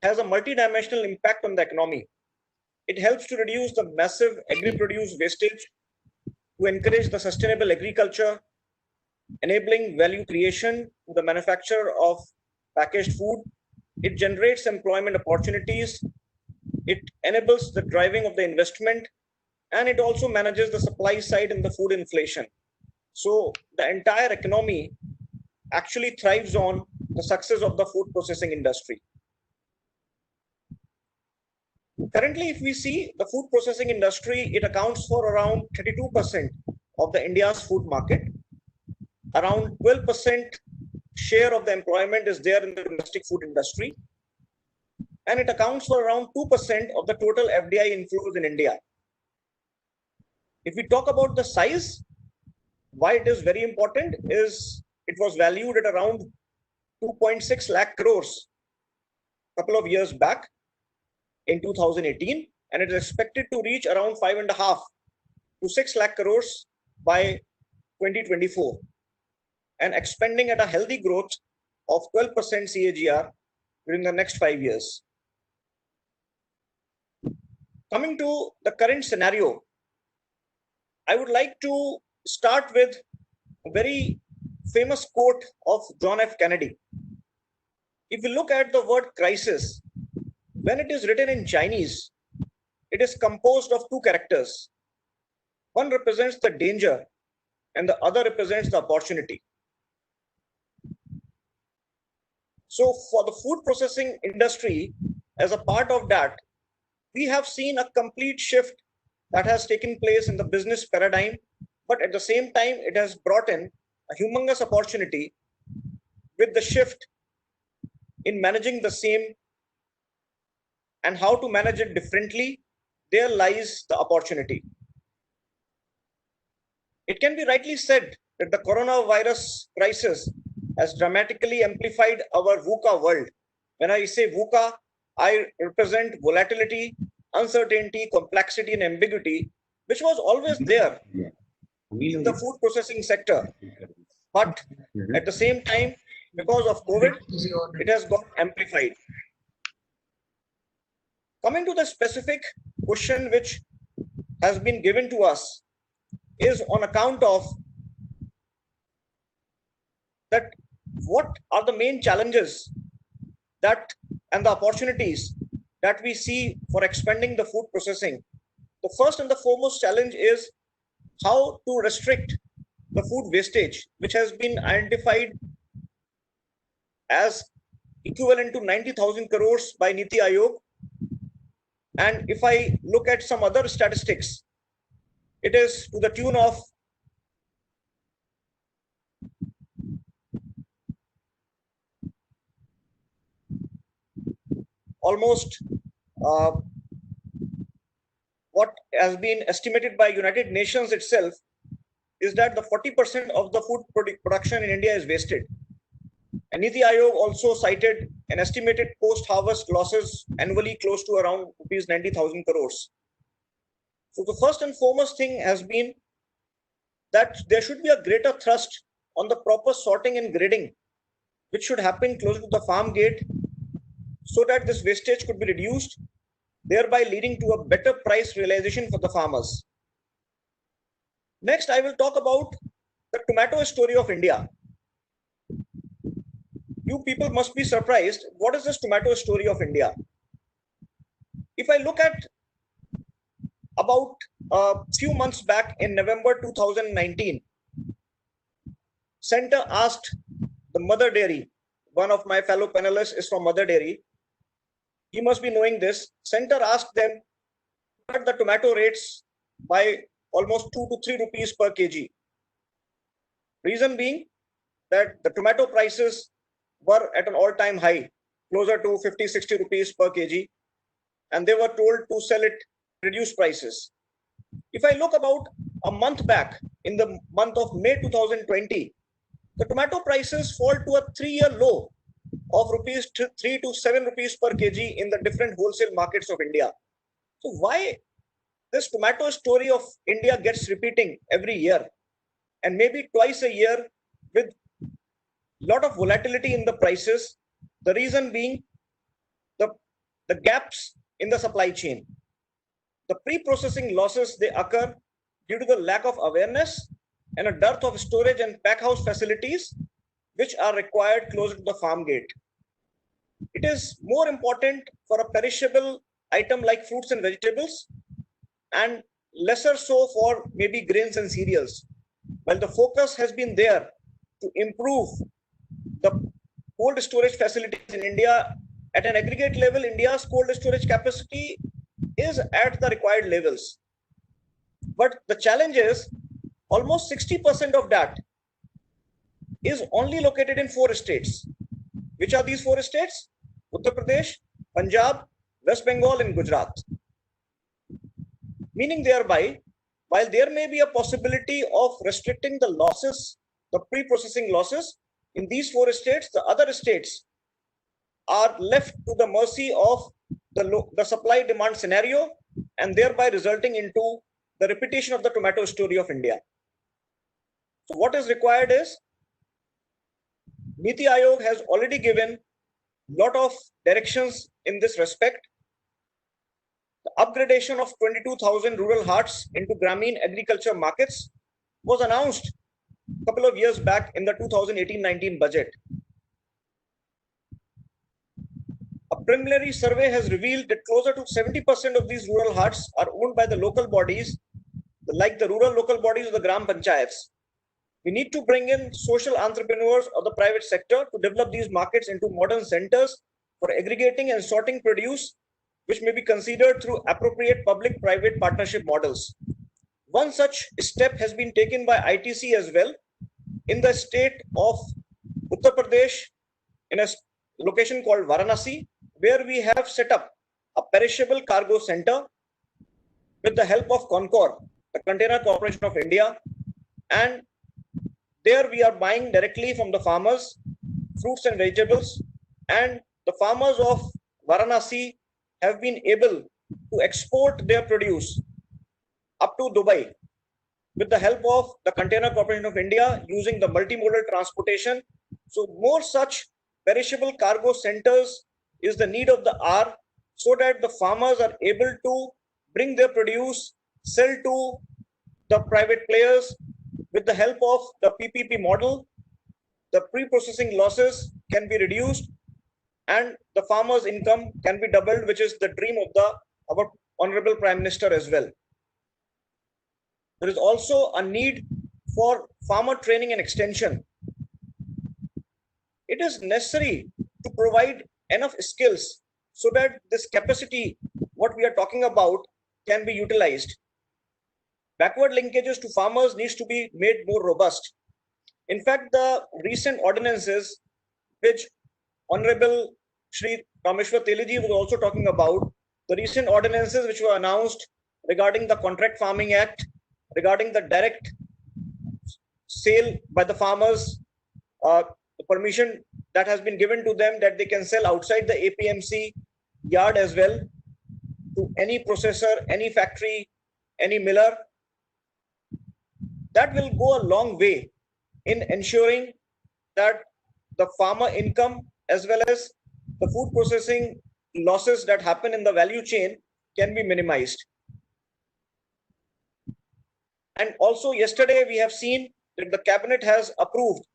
Speaker 6: has a multidimensional impact on the economy. It helps to reduce the massive agri-produce wastage, to encourage the sustainable agriculture, enabling value creation to the manufacture of packaged food. It generates employment opportunities. It enables the driving of the investment, and it also manages the supply side in the food inflation. So the entire economy actually thrives on the success of the food processing industry. Currently, if we see the food processing industry, it accounts for around 32% of the India's food market. Around 12% share of the employment is there in the domestic food industry. And it accounts for around 2% of the total FDI inflows in India. If we talk about the size, why it is very important is it was valued at around 2.6 lakh crores a couple of years back in 2018, and it is expected to reach around 5.5 to 6 lakh crores by 2024, and expanding at a healthy growth of 12% CAGR during the next 5 years. Coming to the current scenario, I would like to start with a very famous quote of John F. Kennedy. If you look at the word crisis, when it is written in Chinese, it is composed of two characters. One represents the danger and the other represents the opportunity. So for the food processing industry, as a part of that, we have seen a complete shift that has taken place in the business paradigm, but at the same time, it has brought in a humongous opportunity with the shift in managing the same and how to manage it differently. There lies the opportunity. It can be rightly said that the coronavirus crisis has dramatically amplified our VUCA world. When I say VUCA, I represent volatility, uncertainty, complexity, and ambiguity, which was always there in the food processing sector. But at the same time, because of COVID, it has got amplified. Coming to the specific question which has been given to us is on account of that what are the main challenges that and the opportunities that we see for expanding the food processing. The first and the foremost challenge is how to restrict the food wastage, which has been identified as equivalent to 90,000 crores by Niti Aayog. And if I look at some other statistics, it is to the tune of almost what has been estimated by United Nations itself is that the 40% of the food production in India is wasted. And Niti Aayog also cited an estimated post-harvest losses annually close to around rupees 90,000 crores. So the first and foremost thing has been that there should be a greater thrust on the proper sorting and grading, which should happen closer to the farm gate so that this wastage could be reduced, thereby leading to a better price realization for the farmers. Next, I will talk about the tomato story of India. You people must be surprised. What is this tomato story of India? If I look at about a few months back in November 2019, Center asked the Mother Dairy, one of my fellow panelists is from Mother Dairy. He must be knowing this. Center asked them to cut the tomato rates by almost 2 to 3 rupees per kg. Reason being that the tomato prices were at an all-time high, closer to 50-60 rupees per kg, and they were told to sell it at reduced prices. If I look about a month back, in the month of May 2020, the tomato prices fall to a 3-year low of 3 to 7 rupees per kg in the different wholesale markets of India. So why this tomato story of India gets repeating every year, and maybe twice a year with lot of volatility in the prices? The reason being the gaps in the supply chain. The pre-processing losses, they occur due to the lack of awareness and a dearth of storage and packhouse facilities which are required closer to the farm gate. It is more important for a perishable item like fruits and vegetables, and lesser so for maybe grains and cereals. While the focus has been there to improve the cold storage facilities in India, at an aggregate level, India's cold storage capacity is at the required levels. But the challenge is almost 60% of that is only located in 4 states. Which are these 4 states? Uttar Pradesh, Punjab, West Bengal, and Gujarat. Meaning thereby, while there may be a possibility of restricting the losses, the pre-processing losses in these 4 states, the other states are left to the mercy of the supply-demand scenario, and thereby resulting into the repetition of the tomato story of India. So what is required is, Niti Aayog has already given a lot of directions in this respect. The upgradation of 22,000 rural hearts into Grameen agriculture markets was announced a couple of years back in the 2018-19 budget. A preliminary survey has revealed that closer to 70% of these rural hearts are owned by the local bodies, like the rural local bodies of the Gram Panchayats. We need to bring in social entrepreneurs of the private sector to develop these markets into modern centers for aggregating and sorting produce, which may be considered through appropriate public-private partnership models. One such step has been taken by ITC as well in the state of Uttar Pradesh, in a location called Varanasi, where we have set up a perishable cargo center with the help of Concor, the Container Corporation of India, and there we are buying directly from the farmers fruits and vegetables, and the farmers of Varanasi have been able to export their produce up to Dubai with the help of the Container Corporation of India using the multimodal transportation. So more such perishable cargo centers is the need of the hour, so that the farmers are able to bring their produce, sell to the private players. With the help of the PPP model, the pre-processing losses can be reduced and the farmer's income can be doubled, which is the dream of our Honorable Prime Minister as well. There is also a need for farmer training and extension. It is necessary to provide enough skills so that this capacity, what we are talking about, can be utilized. Backward linkages to farmers needs to be made more robust. In fact, the recent ordinances, which Honorable Shri Rameshwar Teliji was also talking about, the recent ordinances which were announced regarding the Contract Farming Act, regarding the direct sale by the farmers, the permission that has been given to them that they can sell outside the APMC yard as well to any processor, any factory, any miller. That will go a long way in ensuring that the farmer income as well as the food processing losses that happen in the value chain can be minimized. And also yesterday we have seen that the cabinet has approved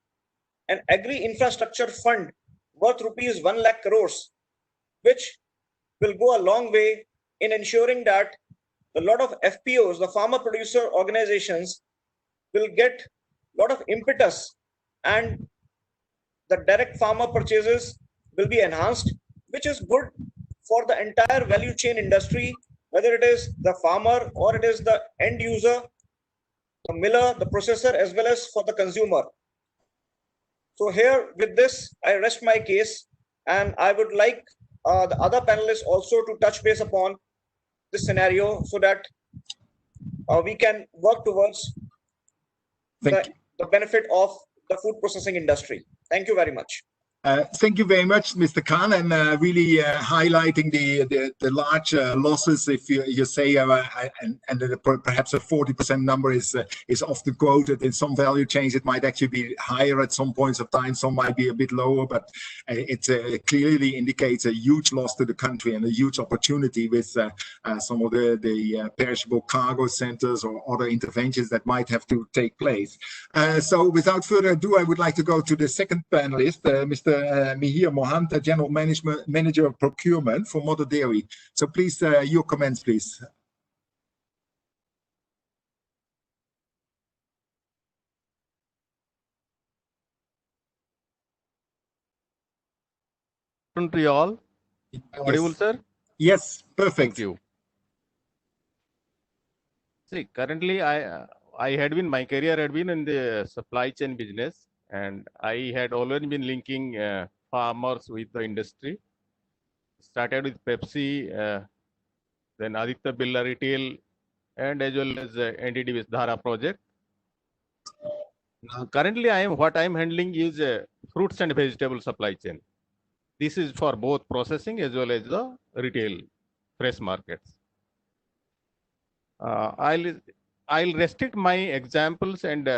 Speaker 6: an agri-infrastructure fund worth rupees 1 lakh crores, which will go a long way in ensuring that a lot of FPOs, the farmer producer organizations, will get a lot of impetus and the direct farmer purchases will be enhanced, which is good for the entire value chain industry, whether it is the farmer or it is the end user, the miller, the processor, as well as for the consumer. So here with this, I rest my case, and I would like the other panelists also to touch base upon this scenario so that we can work towards the benefit of the food processing industry. Thank you very much.
Speaker 3: Thank you very much, Mr. Khan, and really highlighting the large losses. If you say, perhaps a 40% number is often quoted in some value chains, it might actually be higher at some points of time. Some might be a bit lower, but it clearly indicates a huge loss to the country and a huge opportunity with some of the perishable cargo centers or other interventions that might have to take place. So, without further ado, I would like to go to the second panelist, Mr. Mihir Mohanta, General Manager of Procurement for Mother Dairy. So please, your comments, please.
Speaker 7: To all. Audible, sir?
Speaker 3: Yes, perfect.
Speaker 7: Thank you. See, currently my career had been in the supply chain business, and I had always been linking farmers with the industry. Started with Pepsi, then Aditya Birla Retail, and as well as NDD with Dhara project. Now, currently, what I am handling is fruits and vegetable supply chain. This is for both processing as well as the retail fresh markets. I'll restrict my examples and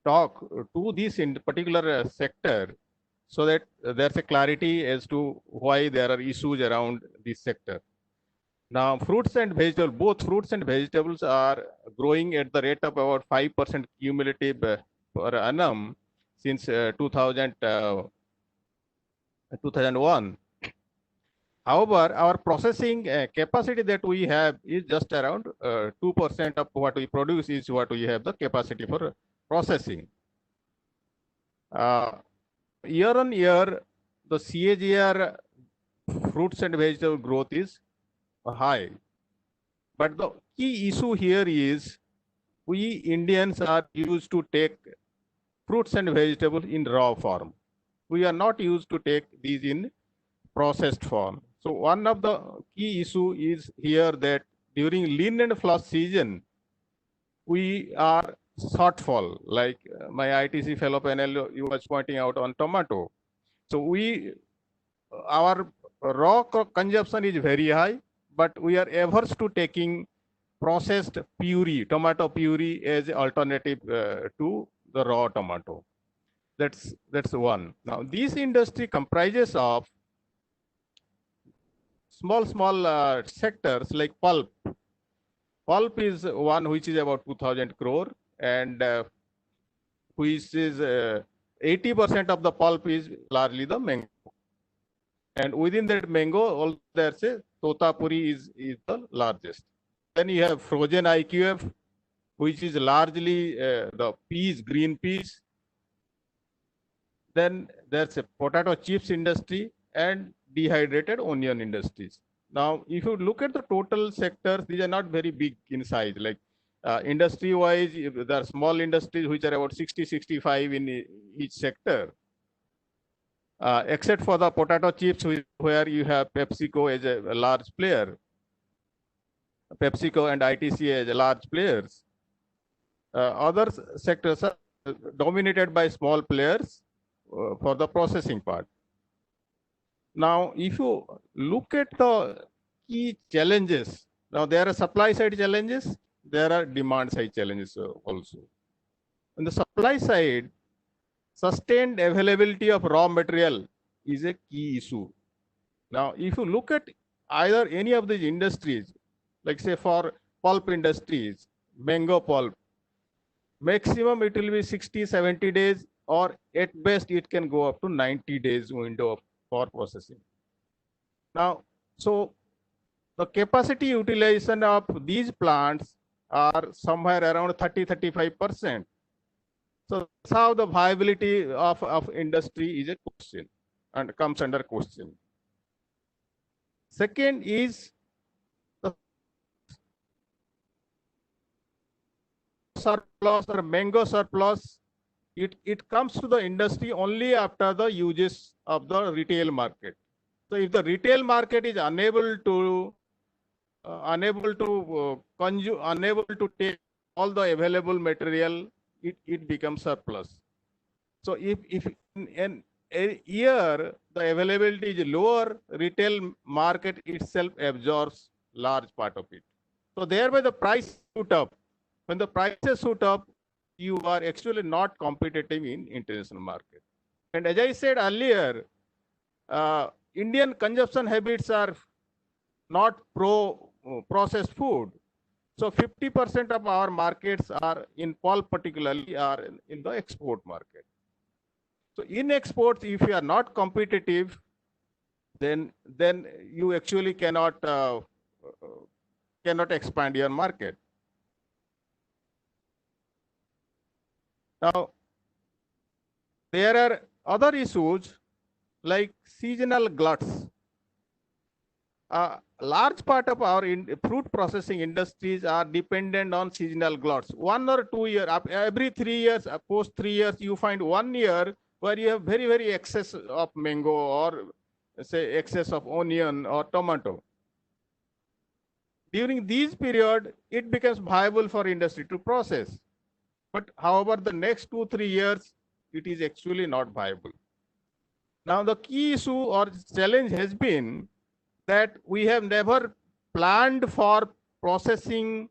Speaker 7: talk to this in particular sector so that there's a clarity as to why there are issues around this sector. Now, fruits and vegetables, both fruits and vegetables are growing at the rate of about 5% cumulative per annum since 2001. However, our processing capacity that we have is just around 2% of what we produce is what we have the capacity for processing. Year on year, the CAGR fruits and vegetable growth is high. But the key issue here is we Indians are used to take fruits and vegetables in raw form. We are not used to take these in processed form. So one of the key issue is here that during lean and flush season, we are shortfall, like my ITC fellow panel you was pointing out on tomato. So our raw consumption is very high, but we are averse to taking processed puree, tomato puree as alternative to the raw tomato. That's one. Now, this industry comprises of small sectors like pulp. Pulp is one which is about 2,000 crore, and which is 80% of the pulp is largely the mango. And within that mango, all there's a totapuri is the largest. Then you have frozen IQF, which is largely the peas, green peas. Then there's a potato chips industry and dehydrated onion industries. Now, if you look at the total sectors, these are not very big in size. Like industry-wise, there are small industries which are about 60, 65 in each sector. Except for the potato chips, where you have PepsiCo as a large player. PepsiCo and ITC as large players. Other sectors are dominated by small players for the processing part. Now, if you look at the key challenges, now there are supply side challenges, there are demand side challenges also. On the supply side, sustained availability of raw material is a key issue. Now, if you look at either any of these industries, like say for pulp industries, mango pulp, maximum it will be 60, 70 days, or at best it can go up to 90 days window for processing. Now, so the capacity utilization of these plants are somewhere around 30, 35%. So that's how the viability of industry is a question and comes under question. Second is the surplus or mango surplus. It comes to the industry only after the uses of the retail market. So if the retail market is unable to consume, unable to take all the available material, it becomes surplus. So if in a year the availability is lower, retail market itself absorbs large part of it. So thereby the price shoot up. When the prices shoot up, you are actually not competitive in international market. And as I said earlier, Indian consumption habits are not processed food. So 50% of our markets are in pulp, particularly are in the export market. So in exports, if you are not competitive, then you actually cannot expand your market. Now, there are other issues like seasonal gluts. A large part of our fruit processing industries are dependent on seasonal gluts. 1 or 2 years, every 3 years, post 3 years, you find 1 year where you have very, very excess of mango or say excess of onion or tomato. During these period, it becomes viable for industry to process. But however, the next 2-3 years, it is actually not viable. Now, the key issue or challenge has been that we have never planned for processing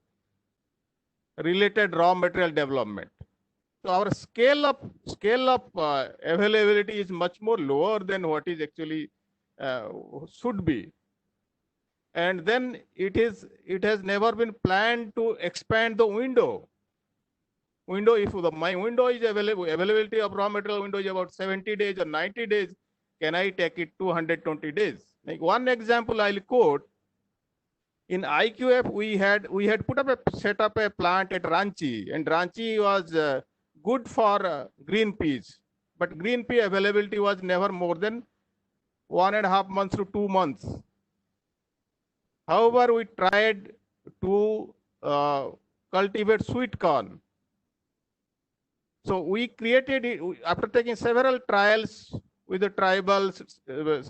Speaker 7: related raw material development. So our scale up availability is much more lower than what is actually should be. And then it has never been planned to expand the window. If my window is availability of raw material window is about 70 days or 90 days, can I take it to 120 days? Like one example I'll quote. In IQF, we had set up a plant at Ranchi, and Ranchi was good for green peas, but green pea availability was never more than 1.5 months to 2 months. However, we tried to cultivate sweet corn. So we created it after taking several trials with the tribals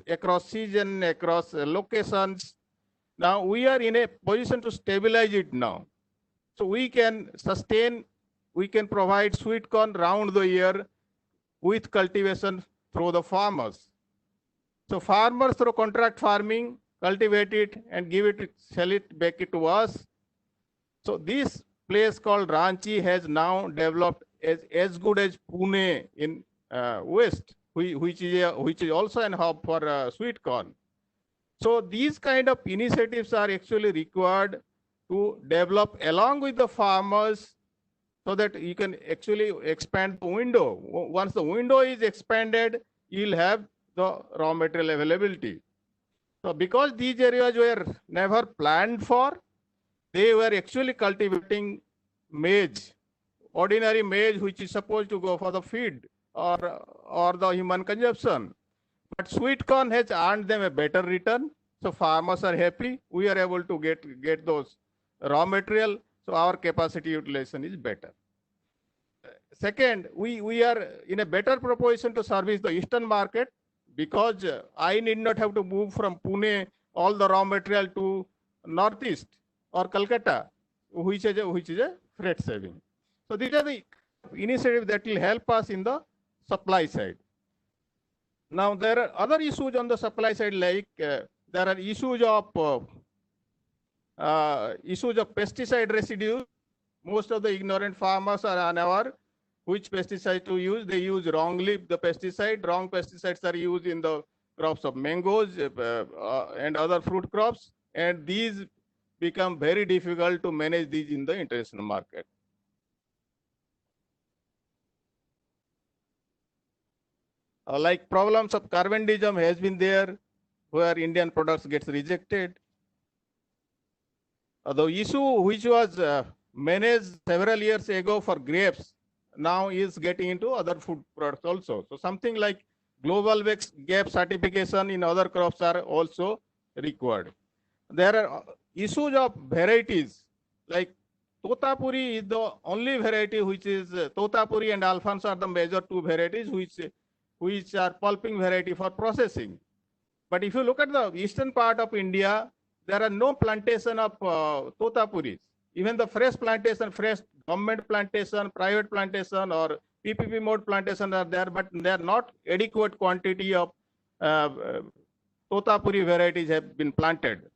Speaker 7: across season, across locations. Now we are in a position to stabilize it now. So we can sustain, we can provide sweet corn round the year with cultivation through the farmers. So farmers through contract farming cultivate it and give it, sell it back to us. So this place called Ranchi has now developed as good as Pune in West, which is also an hub for sweet corn. So these kind of initiatives are actually required to develop along with the farmers so that you can actually expand the window. Once the window is expanded, you'll have the raw material availability. So because these areas were never planned for, they were actually cultivating maize, ordinary maize, which is supposed to go for the feed or the human consumption. But sweet corn has earned them a better return. So farmers are happy. We are able to get those raw material. So our capacity utilization is better. Second, we are in a better proposition to service the eastern market because I need not have to move from Pune all the raw material to northeast or Calcutta, which is a freight saving. So these are the initiatives that will help us in the supply side. Now there are other issues on the supply side, like there are issues of pesticide residues. Most of the ignorant farmers are unaware which pesticide to use. They use wrongly the pesticide. Wrong pesticides are used in the crops of mangoes and other fruit crops, and these become very difficult to manage these in the international market. Like problems of carbondism has been there, where Indian products gets rejected. The issue which was managed several years ago for grapes now is getting into other food products also. So something like global gap certification in other crops are also required. There are issues of varieties, like Totapuri is the only variety which is Totapuri and Alphonso are the major two varieties which are pulping variety for processing. But if you look at the eastern part of India, there are no plantation of Totapuris. Even the fresh plantation, fresh government plantation, private plantation, or PPP mode plantation are there, but they are not adequate quantity of Totapuri varieties have been planted.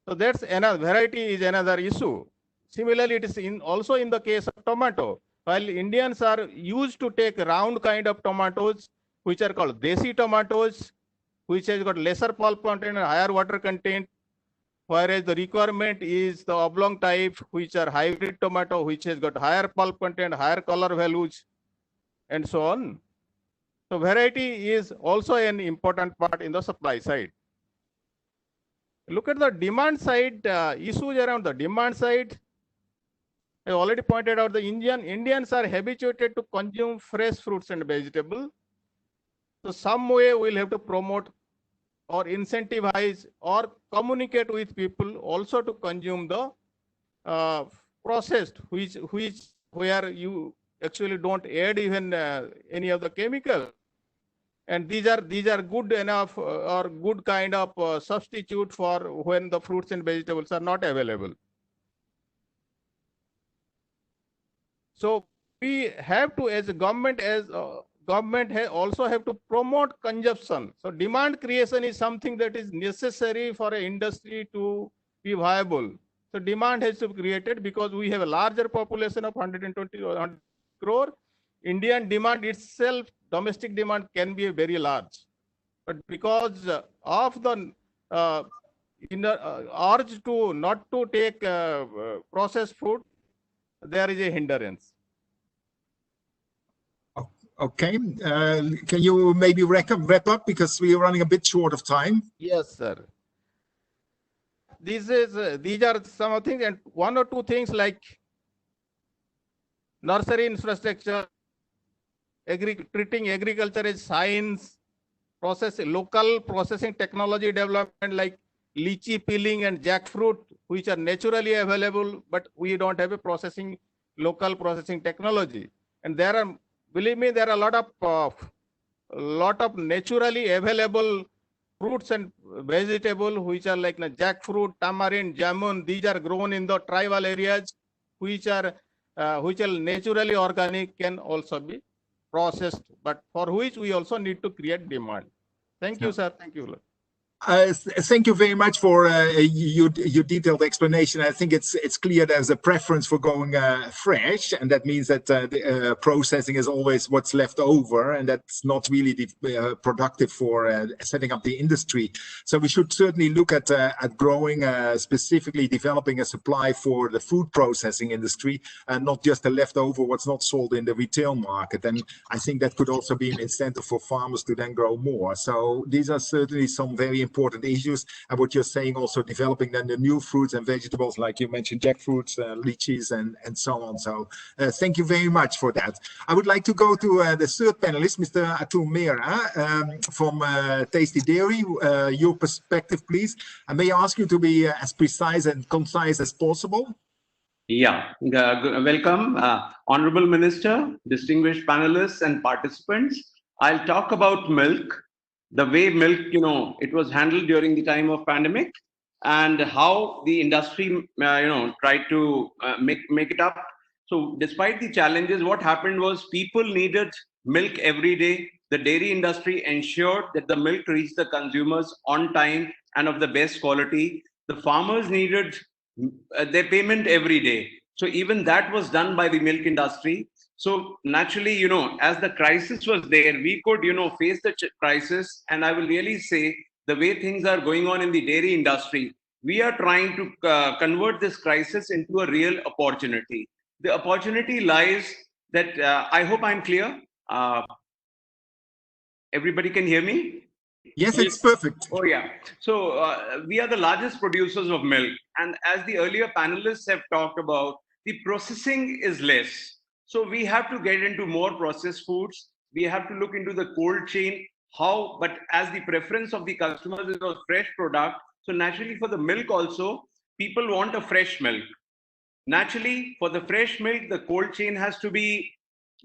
Speaker 7: So that's another variety is another issue. Similarly, it is also in the case of tomato. While Indians are used to take round kind of tomatoes, which are called desi tomatoes, which has got lesser pulp content and higher water content, whereas the requirement is the oblong type, which are hybrid tomato, which has got higher pulp content, higher color values, and so on. So variety is also an important part in the supply side. Look at the demand side, issues around the demand side. I already pointed out the Indians are habituated to consume fresh fruits and vegetables. So some way we'll have to promote or incentivize or communicate with people also to consume the processed, where you actually don't add even any of the chemical. And these are good enough or good kind of substitute for when the fruits and vegetables are not available. So we have to, as a government, also have to promote consumption. So demand creation is something that is necessary for an industry to be viable. So demand has to be created because we have a larger population of 120 crore. Indian demand itself, domestic demand can be very large. But because of the urge to not to take processed food, there is a hindrance.
Speaker 3: Okay, can you maybe wrap up because we are running a bit short of time?
Speaker 7: Yes, sir. These are some of things, and one or two things like nursery infrastructure, treating agriculture as science, local processing technology development like lychee peeling and jackfruit, which are naturally available, but we don't have a local processing technology. And there are, believe me, there are a lot of naturally available fruits and vegetables which are like jackfruit, tamarind, jamun. These are grown in the tribal areas, which are naturally organic, can also be processed, but for which we also need to create demand. Thank you, sir. Thank you.
Speaker 3: Thank you very much for your detailed explanation. I think it's clear there's a preference for going fresh, and that means that the processing is always what's left over, and that's not really productive for setting up the industry. So we should certainly look at growing, specifically developing a supply for the food processing industry, and not just the leftover what's not sold in the retail market. And I think that could also be an incentive for farmers to then grow more. So these are certainly some very important important issues. And what you're saying, also developing then the new fruits and vegetables, like you mentioned, jackfruits, lychees, and so on. So thank you very much for that. I would like to go to the third panelist, Mr. Atul Mehra from Tasty Dairy. Your perspective, please. And may I ask you to be as precise and concise as possible?
Speaker 8: Yeah, welcome, Honorable Minister, distinguished panelists and participants. I'll talk about milk, the way milk, it was handled during the time of pandemic, and how the industry, tried to make it up. So despite the challenges, what happened was people needed milk every day. The dairy industry ensured that the milk reached the consumers on time and of the best quality. The farmers needed their payment every day. So even that was done by the milk industry. So naturally, as the crisis was there, we could, face the crisis. And I will really say the way things are going on in the dairy industry, we are trying to convert this crisis into a real opportunity. The opportunity lies that, I hope I'm clear. Everybody can hear me?
Speaker 3: Yes, it's perfect.
Speaker 8: Oh, yeah. So we are the largest producers of milk. And as the earlier panelists have talked about, the processing is less. So we have to get into more processed foods. We have to look into the cold chain, but as the preference of the customers is a fresh product. So naturally for the milk also, people want a fresh milk. Naturally, for the fresh milk, the cold chain has to be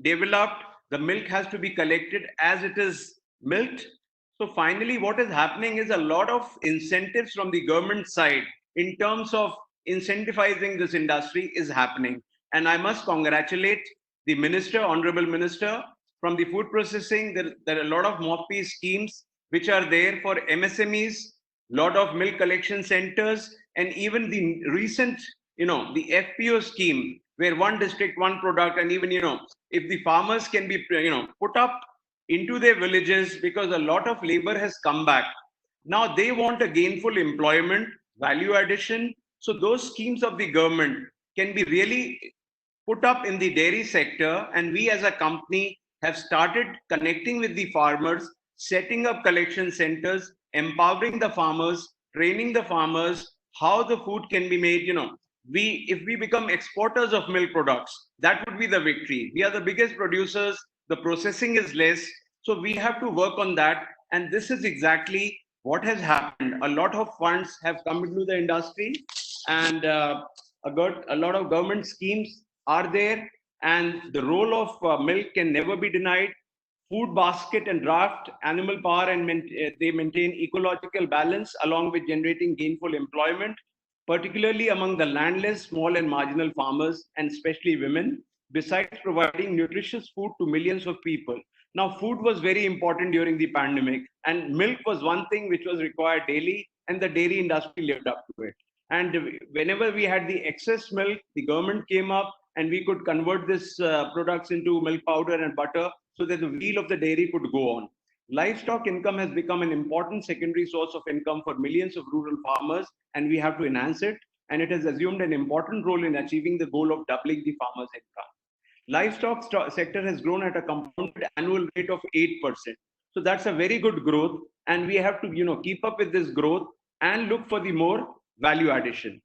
Speaker 8: developed. The milk has to be collected as it is milked. So finally, what is happening is a lot of incentives from the government side in terms of incentivizing this industry is happening. And I must congratulate the minister, honorable minister, from the food processing. There are a lot of MOPI schemes which are there for MSMEs, lot of milk collection centers, and even the recent, the FPO scheme, where one district, one product, and even, if the farmers can be, put up into their villages, because a lot of labor has come back. Now they want a gainful employment, value addition. So those schemes of the government can be really put up in the dairy sector. And we as a company have started connecting with the farmers, setting up collection centers, empowering the farmers, training the farmers, how the food can be made. If we become exporters of milk products, that would be the victory. We are the biggest producers. The processing is less. So we have to work on that. And this is exactly what has happened. A lot of funds have come into the industry, and a lot of government schemes are there. And the role of milk can never be denied. Food basket and draft, animal power, and they maintain ecological balance along with generating gainful employment, particularly among the landless, small and marginal farmers, and especially women, besides providing nutritious food to millions of people. Now, food was very important during the pandemic, and milk was one thing which was required daily, and the dairy industry lived up to it. And whenever we had the excess milk, the government came up and we could convert this products into milk powder and butter so that the wheel of the dairy could go on. Livestock income has become an important secondary source of income for millions of rural farmers, and we have to enhance it. And it has assumed an important role in achieving the goal of doubling the farmers' income. Livestock sector has grown at a compounded annual rate of 8%. So that's a very good growth, and we have to keep up with this growth and look for the more value addition.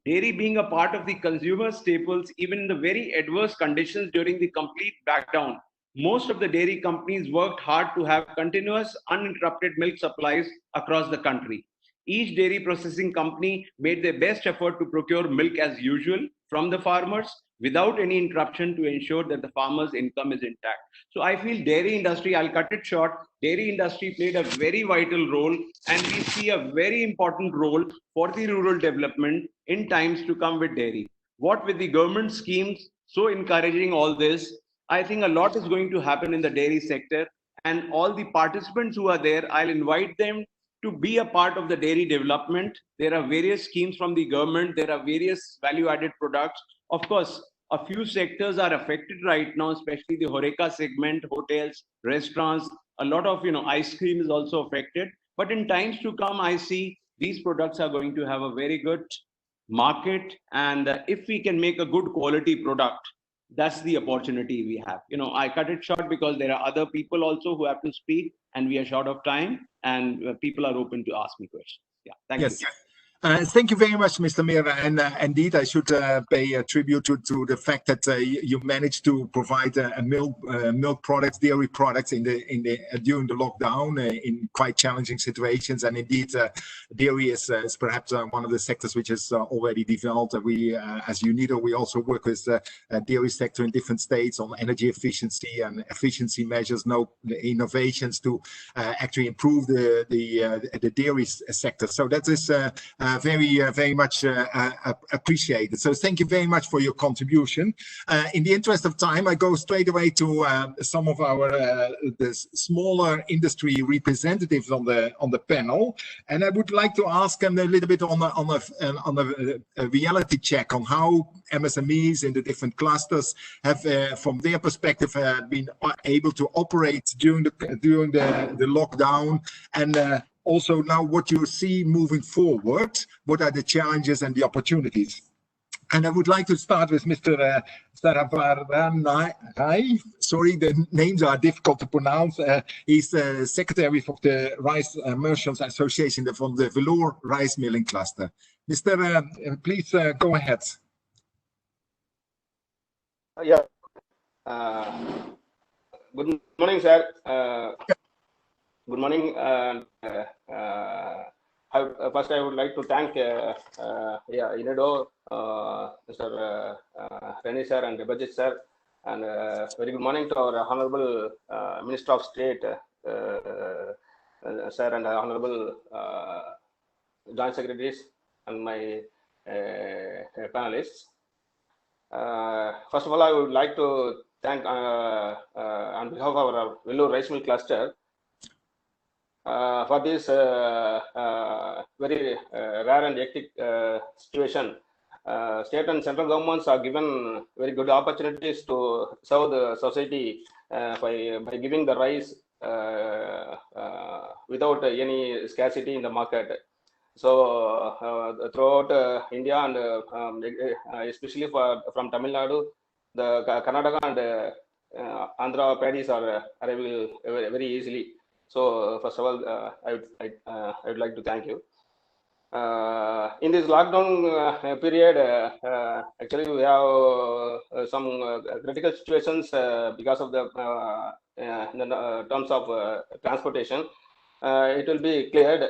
Speaker 8: Dairy being a part of the consumer staples, even in the very adverse conditions during the complete backdown, most of the dairy companies worked hard to have continuous, uninterrupted milk supplies across the country. Each dairy processing company made their best effort to procure milk as usual from the farmers without any interruption to ensure that the farmers' income is intact. So I feel dairy industry, I'll cut it short, dairy industry played a very vital role, and we see a very important role for the rural development in times to come with dairy. What with the government schemes so encouraging all this, I think a lot is going to happen in the dairy sector, and all the participants who are there, I'll invite them to be a part of the dairy development. There are various schemes from the government. There are various value-added products. Of course, a few sectors are affected right now, especially the HoReCa segment, hotels, restaurants. A lot of ice cream is also affected. But in times to come, I see these products are going to have a very good market. And if we can make a good quality product, That's the opportunity we have. I cut it short because there are other people also who have to speak, and we are short of time, and people are open to ask me questions. Yeah, thank you.
Speaker 3: Thank you very much, Mr. Mira. And indeed, I should pay a tribute to the fact that you managed to provide milk products, dairy products during the lockdown in quite challenging situations. And indeed, dairy is perhaps one of the sectors which is already developed. We, as UNIDO, we also work with the dairy sector in different states on energy efficiency and efficiency measures, innovations to actually improve the dairy sector. So that is very much appreciated. So thank you very much for your contribution. In the interest of time, I go straight away to some of our the smaller industry representatives on the panel, and I would like to ask them a little bit on a reality check on how MSMEs in the different clusters have, from their perspective, been able to operate during the lockdown, and also now what you see moving forward. What are the challenges and the opportunities? And I would like to start with Mr. Saravaranai. Sorry, the names are difficult to pronounce. He's the secretary of the Rice Merchants Association from the Vellore rice milling cluster. Mr. Please go ahead.
Speaker 9: Yeah. Good morning, sir. Good morning. First, I would like to thank UNIDO, Mr. Reni sir and Debajit sir, and very good morning to our Honorable Minister of State, sir, and Honorable Joint Secretaries and my panelists. First of all, I would like to thank on behalf of our Vellore Rice Mill Cluster for this very rare and hectic situation. State and central governments are given very good opportunities to serve the society by giving the rice without any scarcity in the market. So throughout India, and especially from Tamil Nadu, the Karnataka and Andhra paddies are available very easily. So first of all, I would like to thank you. In this lockdown period, actually we have some critical situations because of the in terms of transportation. It will be cleared,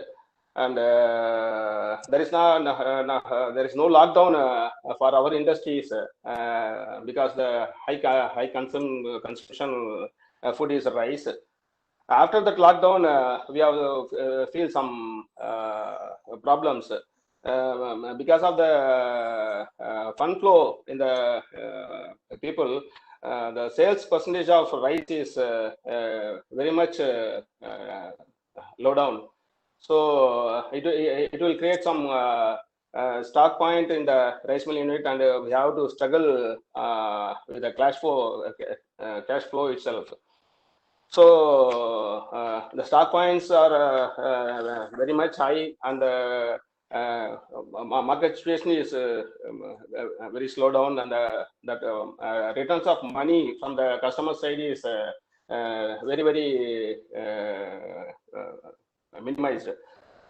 Speaker 9: and there is no lockdown for our industries because the high consumption food is rice. After that lockdown, we have feel some problems because of the fund flow in the people. The sales percentage of rice is very much low down. So it will create some stock point in the rice mill unit, and we have to struggle with the cash flow itself. So the stock points are very much high, and the market situation is very slow down, and that returns of money from the customer side is very minimized.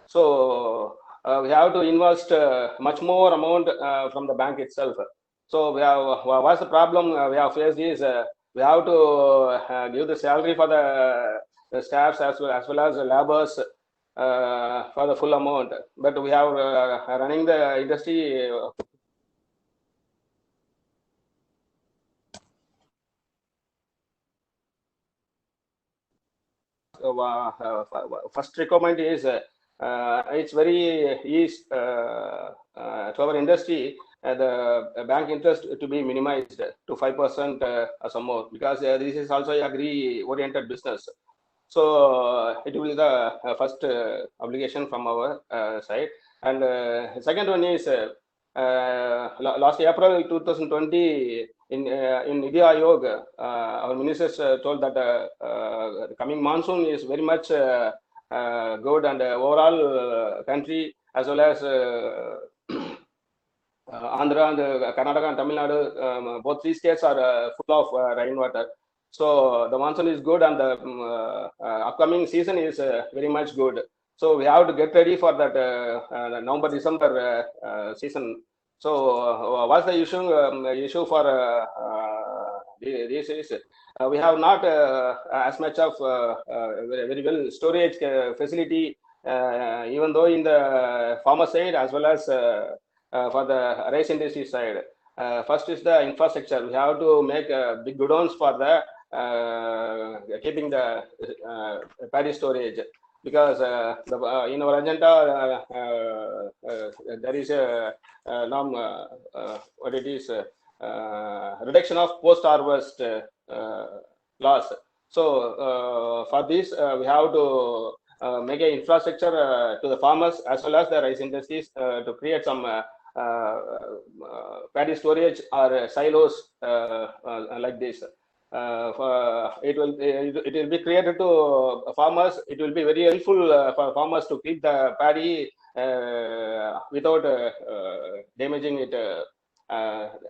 Speaker 9: So we have to invest much more amount from the bank itself. So we have, what's the problem we have faced is we have to give the salary for the staffs as well as the laborers for the full amount. But we have running the industry first requirement is it's very easy to our industry the bank interest to be minimized to 5% or some more, because this is also a agri-oriented business. So it will be the first obligation from our side. And second one is last April 2020 in Niti Aayog, our ministers told that the coming monsoon is very much good, and overall country as well as Andhra and Karnataka and Tamil Nadu, both three states are full of rainwater. So the monsoon is good, and the upcoming season is very much good. So we have to get ready for that November, December season. So what's the issue for this is we have not as much of very well storage facility, even though in the farmer side as well as for the rice industry side. First is the infrastructure. We have to make big godowns for the keeping the paddy storage, because in our agenda there is a norm, what it is, reduction of post-harvest loss. So for this we have to make an infrastructure to the farmers as well as the rice industries to create some paddy storage or silos like this. It will be created to farmers. It will be very helpful for farmers to keep the paddy without damaging it.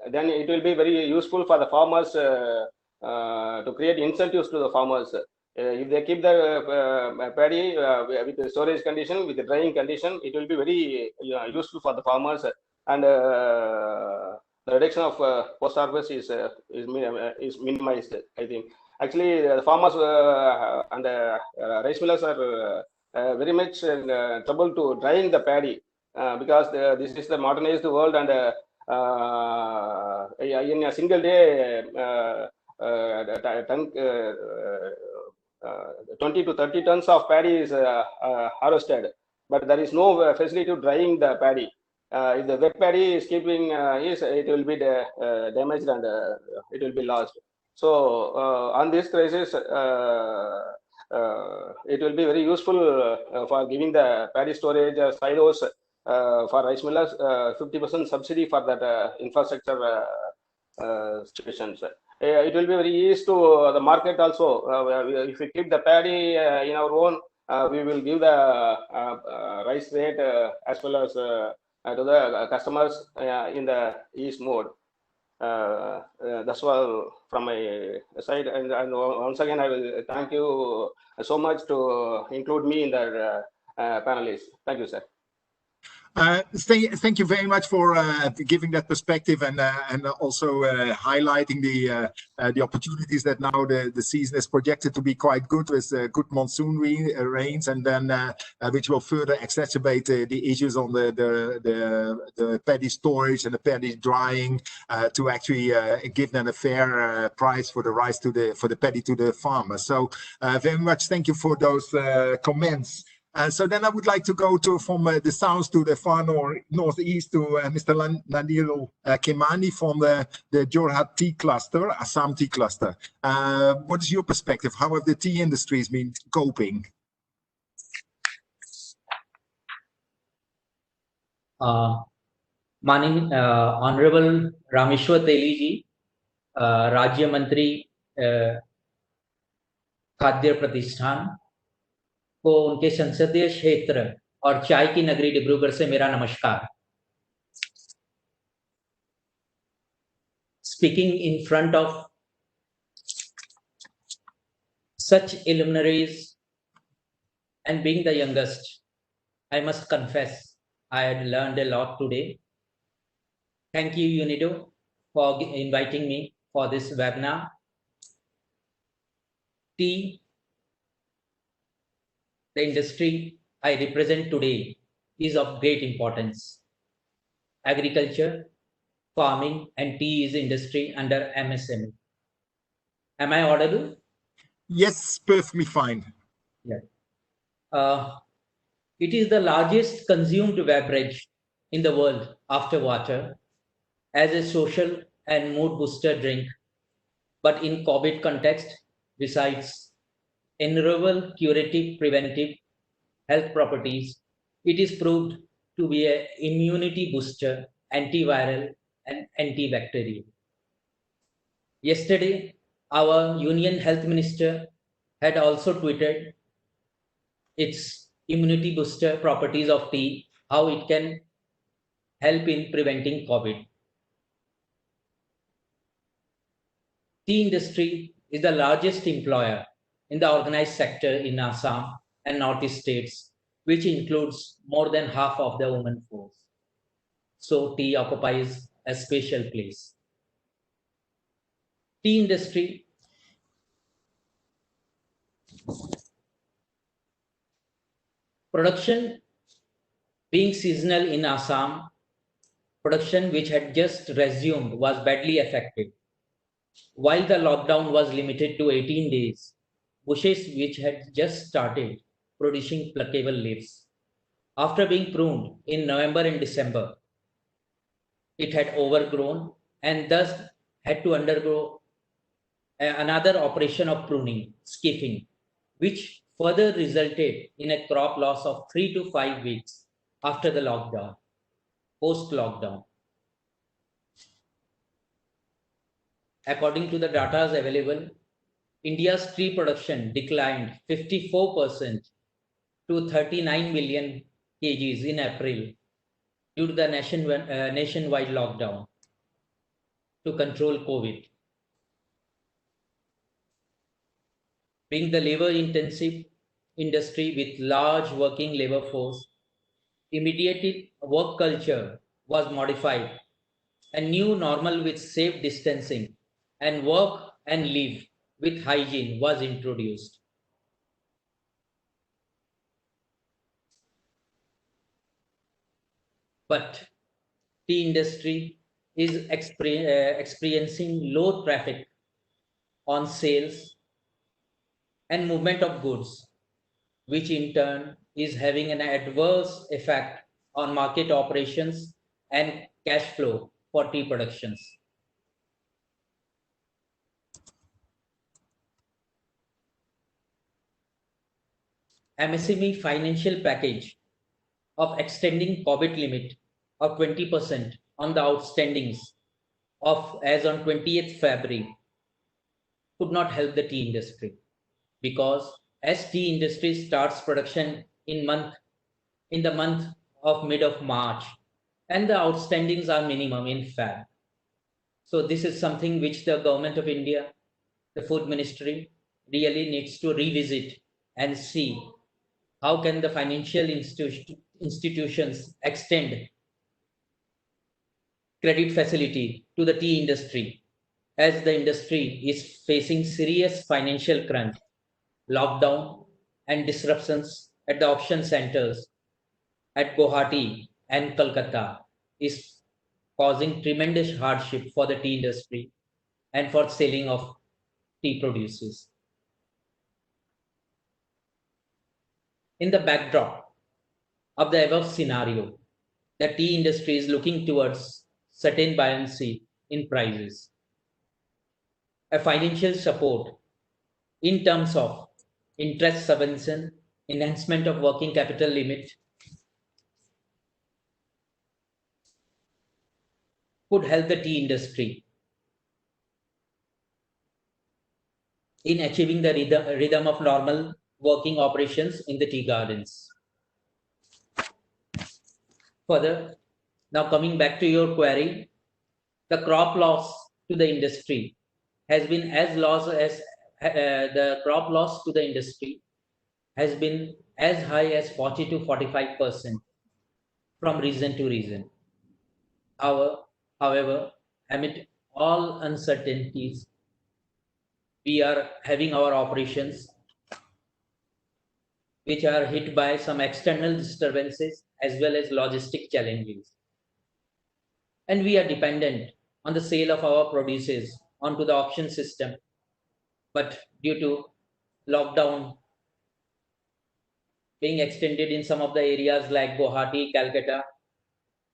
Speaker 9: Then it will be very useful for the farmers to create incentives to the farmers. If they keep the paddy with the storage condition, with the drying condition, it will be very useful for the farmers, and the reduction of post-harvest is minimized, I think. Actually, the farmers and the rice millers are very much in trouble to drying the paddy because this is the modernized world, and in a single day, 20 to 30 tons of paddy is harvested, but there is no facility to drying the paddy. If the wet paddy is keeping it will be damaged and it will be lost. So on this crisis, it will be very useful for giving the paddy storage silos for rice millers, 50% subsidy for that infrastructure stations. It will be very easy to the market also. If we keep the paddy in our own, we will give the rice rate as well as to the customers in the east mode. That's all from my side, and once again I will thank you so much to include me in the panelists. Thank you, sir.
Speaker 3: Thank you very much for giving that perspective and also highlighting the opportunities that now the season is projected to be quite good, with good monsoon rains, and then which will further exacerbate the issues on the paddy storage and the paddy drying to actually give them a fair price for the rice for the paddy to the farmer. So very much thank you for those comments. So then I would like to go from the south to the far northeast to Mr. Nanil Kemani from the Jorhat tea cluster, Assam tea cluster. What is your perspective? How have the tea industries been coping?
Speaker 10: Honorable Rameshwar Teli ji, Rajya Mantri खाद्य प्रतिष्ठान को उनके संसदीय क्षेत्र और चाय की नगरी डिब्रूगढ़ से मेरा नमस्कार। Speaking in front of such luminaries and being the youngest, I must confess I had learned a lot today. Thank you, UNIDO, for inviting me for this webinar. Tea, the industry I represent today, is of great importance. Agriculture, farming, and tea is industry under MSME. Am I audible?
Speaker 3: Yes, perfectly fine.
Speaker 10: Yeah. It is the largest consumed beverage in the world after water, as a social and mood booster drink. But in COVID context, besides innumerable curative, preventive health properties, it is proved to be an immunity booster, antiviral and antibacterial. Yesterday, our Union Health Minister had also tweeted its immunity booster properties of tea, how it can help in preventing COVID. Tea industry is the largest employer in the organized sector in Assam and Northeast states, which includes more than half of the women force. So tea occupies a special place. Tea industry production being seasonal in Assam, production which had just resumed was badly affected. While the lockdown was limited to 18 days, bushes which had just started producing pluckable leaves. After being pruned in November and December, it had overgrown and thus had to undergo another operation of pruning, skiffing, which further resulted in a crop loss of 3 to 5 weeks after the lockdown, post-lockdown. According to the data available, India's tea production declined 54% to 39 million kgs in April due to the nationwide lockdown to control COVID. Being the labor-intensive industry with large working labor force, immediate work culture was modified. A new normal with safe distancing and work and live with hygiene was introduced. But tea industry is experiencing low traffic on sales and movement of goods, which in turn is having an adverse effect on market operations and cash flow for tea productions. MSME financial package of extending COVID limit of 20% on the outstandings of as on 20th February could not help the tea industry, because as tea industry starts production in the month of mid of March, and the outstandings are minimum in Feb. So this is something which the government of India, the food ministry, really needs to revisit and see how can the financial institutions extend credit facility to the tea industry, as the industry is facing serious financial crunch, lockdown and disruptions at the auction centers at Guwahati and Kolkata is causing tremendous hardship for the tea industry and for selling of tea produces. In the backdrop of the above scenario, the tea industry is looking towards certain buoyancy in prices. A financial support in terms of interest subvention, enhancement of working capital limit could help the tea industry in achieving the rhythm of normal working operations in the tea gardens. Further, now coming back to your query, the crop loss to the industry has been the crop loss to the industry has been as high as 40 to 45% from region to region. However, amid all uncertainties, we are having our operations which are hit by some external disturbances as well as logistic challenges. And we are dependent on the sale of our produces onto the auction system. But due to lockdown being extended in some of the areas like Guwahati, Calcutta,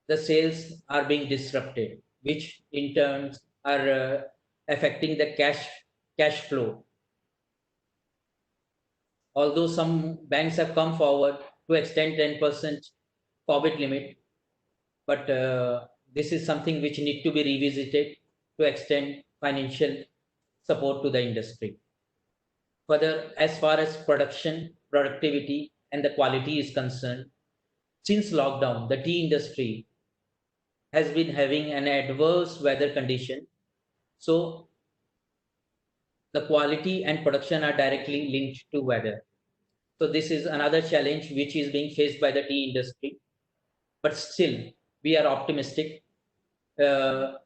Speaker 10: the sales are being disrupted, which in turn are affecting the cash flow. Although some banks have come forward to extend 10% COVID limit, but this is something which need to be revisited to extend financial support to the industry. Further, as far as production, productivity, and the quality is concerned, since lockdown, the tea industry has been having an adverse weather condition. So the quality and production are directly linked to weather. So this is another challenge which is being faced by the tea industry. But still, we are optimistic that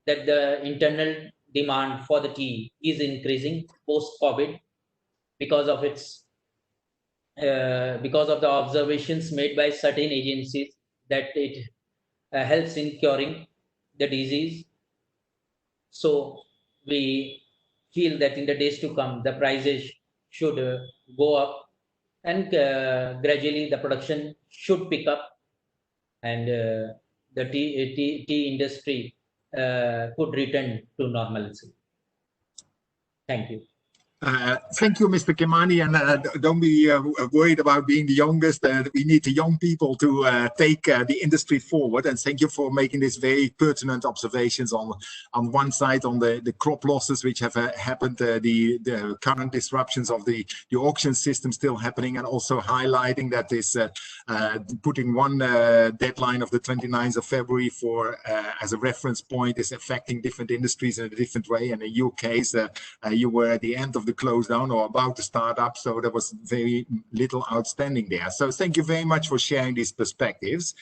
Speaker 10: the internal demand for the tea is increasing post-COVID because of the observations made by certain agencies that it helps in curing the disease. So we feel that in the days to come, the prices should go up, and gradually the production should pick up, and the tea industry could return to normalcy. Thank you.
Speaker 3: Thank you, Mr. Kimani, and don't be worried about being the youngest. We need the young people to take the industry forward, and thank you for making these very pertinent observations on one side on the crop losses which have happened, the current disruptions of the auction system still happening, and also highlighting that this putting one deadline of the 29th of February for as a reference point is affecting different industries in a different way. And in your case, you were at the end of the close down or about to start up, so there was very little outstanding there. So thank you very much for sharing these perspectives.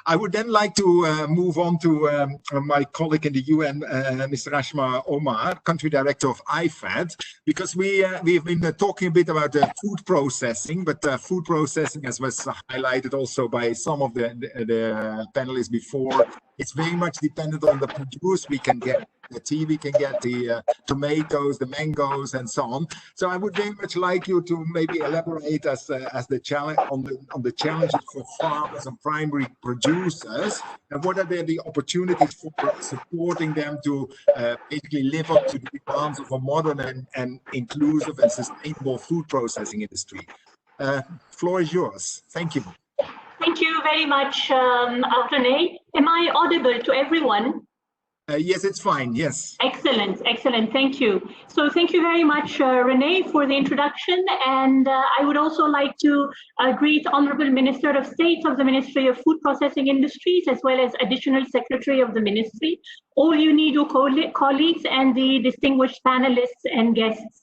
Speaker 3: I would then like to move on to my colleague in the UN, Mr. Ashma Omar, Country Director of IFAD, because we've been talking a bit about the food processing, but food processing, as was highlighted also by some of the panelists before, it's very much dependent on the produce we can get, the tea we can get, the tomatoes, the mangoes, and so on. So I would very much like you to maybe elaborate as the challenge on the challenges for farmers and primary producers, and what are the opportunities for supporting them to basically live up to the demands of a modern and inclusive and sustainable food processing industry. Floor is yours. Thank you.
Speaker 2: Thank you very much, Rene. Am I audible to everyone?
Speaker 3: Yes, it's fine. Yes.
Speaker 2: Excellent. Excellent. Thank you. So thank you very much, Rene, for the introduction. And I would also like to greet Honorable Minister of State of the Ministry of Food Processing Industries, as well as Additional Secretary of the Ministry, all UNIDO colleagues, and the distinguished panelists and guests.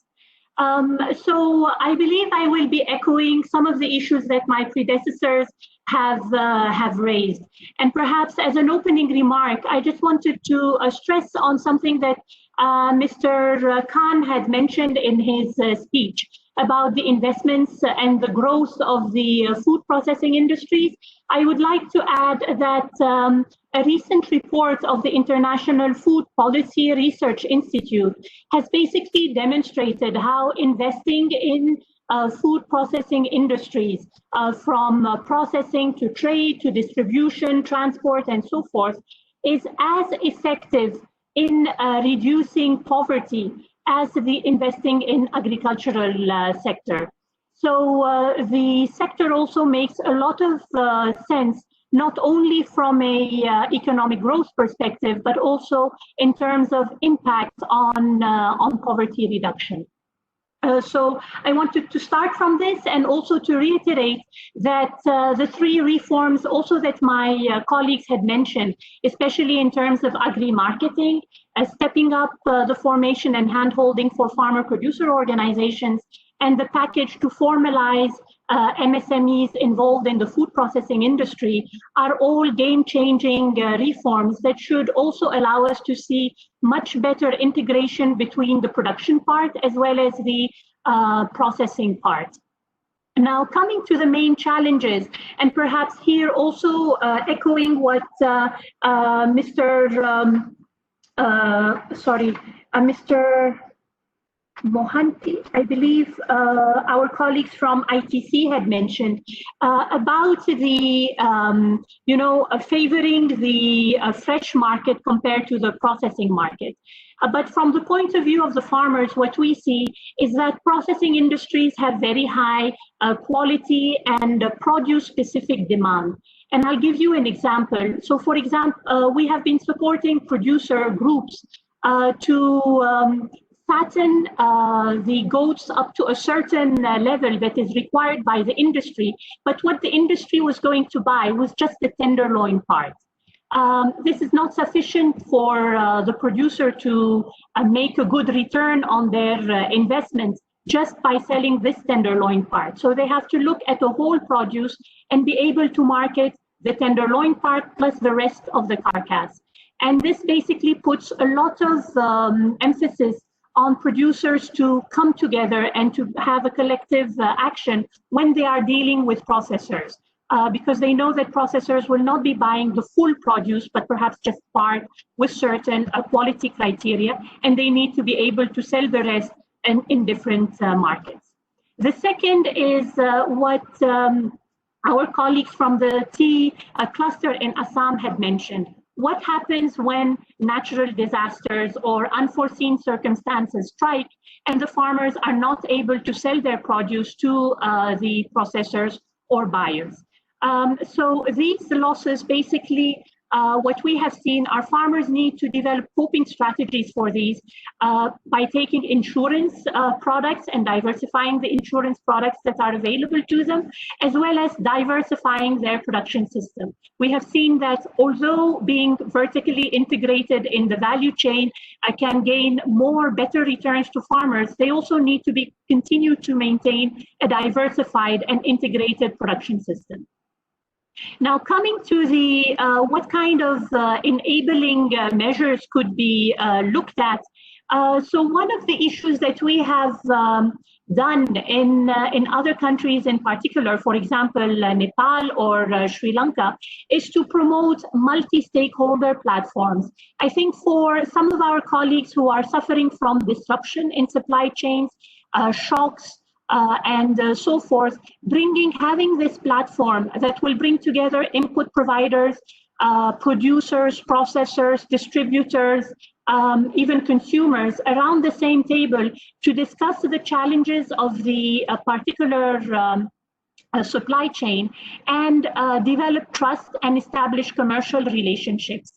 Speaker 2: So I believe I will be echoing some of the issues that my predecessors have raised. And perhaps as an opening remark, I just wanted to stress on something that Mr. Khan had mentioned in his speech about the investments and the growth of the food processing industries. I would like to add that a recent report of the International Food Policy Research Institute has basically demonstrated how investing in food processing industries, from processing to trade to distribution, transport, and so forth, is as effective in reducing poverty as the investing in agricultural sector. So the sector also makes a lot of sense, not only from a economic growth perspective, but also in terms of impact on poverty reduction. So I wanted to start from this, and also to reiterate that the three reforms also that my colleagues had mentioned, especially in terms of agri-marketing, stepping up the formation and hand-holding for farmer-producer organizations, and the package to formalize MSMEs involved in the food processing industry, are all game-changing reforms that should also allow us to see much better integration between the production part as well as the processing part. Now, coming to the main challenges, and perhaps here also echoing what Mr. Mohanty, I believe our colleagues from ITC had mentioned about the, favoring the fresh market compared to the processing market. But from the point of view of the farmers, what we see is that processing industries have very high quality and produce-specific demand. And I'll give you an example. So, for example, we have been supporting producer groups to fatten the goats up to a certain level that is required by the industry, but what the industry was going to buy was just the tenderloin part. This is not sufficient for the producer to make a good return on their investment just by selling this tenderloin part. So they have to look at the whole produce and be able to market the tenderloin part plus the rest of the carcass. And this basically puts a lot of emphasis on producers to come together and to have a collective action when they are dealing with processors. Because they know that processors will not be buying the full produce, but perhaps just part with certain quality criteria, and they need to be able to sell the rest in different markets. The second is what our colleagues from the tea cluster in Assam had mentioned. What happens when natural disasters or unforeseen circumstances strike and the farmers are not able to sell their produce to the processors or buyers? So these losses, basically, what we have seen, our farmers need to develop coping strategies for these by taking insurance products and diversifying the insurance products that are available to them, as well as diversifying their production system. We have seen that although being vertically integrated in the value chain can gain better returns to farmers, they also need to continue to maintain a diversified and integrated production system. Now, coming to the what kind of enabling measures could be looked at. So one of the issues that we have done in other countries in particular, for example, Nepal or Sri Lanka, is to promote multi-stakeholder platforms. I think for some of our colleagues who are suffering from disruption in supply chains, shocks, and so forth, having this platform that will bring together input providers, producers, processors, distributors, even consumers around the same table to discuss the challenges of the particular supply chain and develop trust and establish commercial relationships.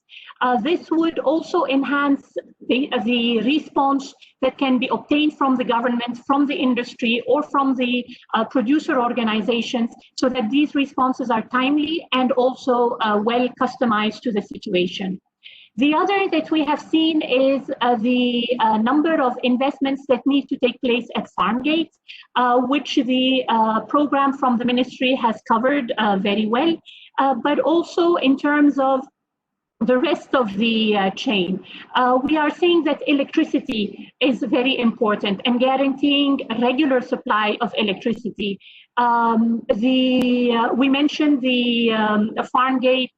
Speaker 2: This would also enhance the response that can be obtained from the government, from the industry, or from the producer organizations, so that these responses are timely and also well customized to the situation. The other that we have seen is the number of investments that need to take place at farm gates, which the program from the ministry has covered very well, but also in terms of the rest of the chain. We are seeing that electricity is very important and guaranteeing a regular supply of electricity. We mentioned the farm gate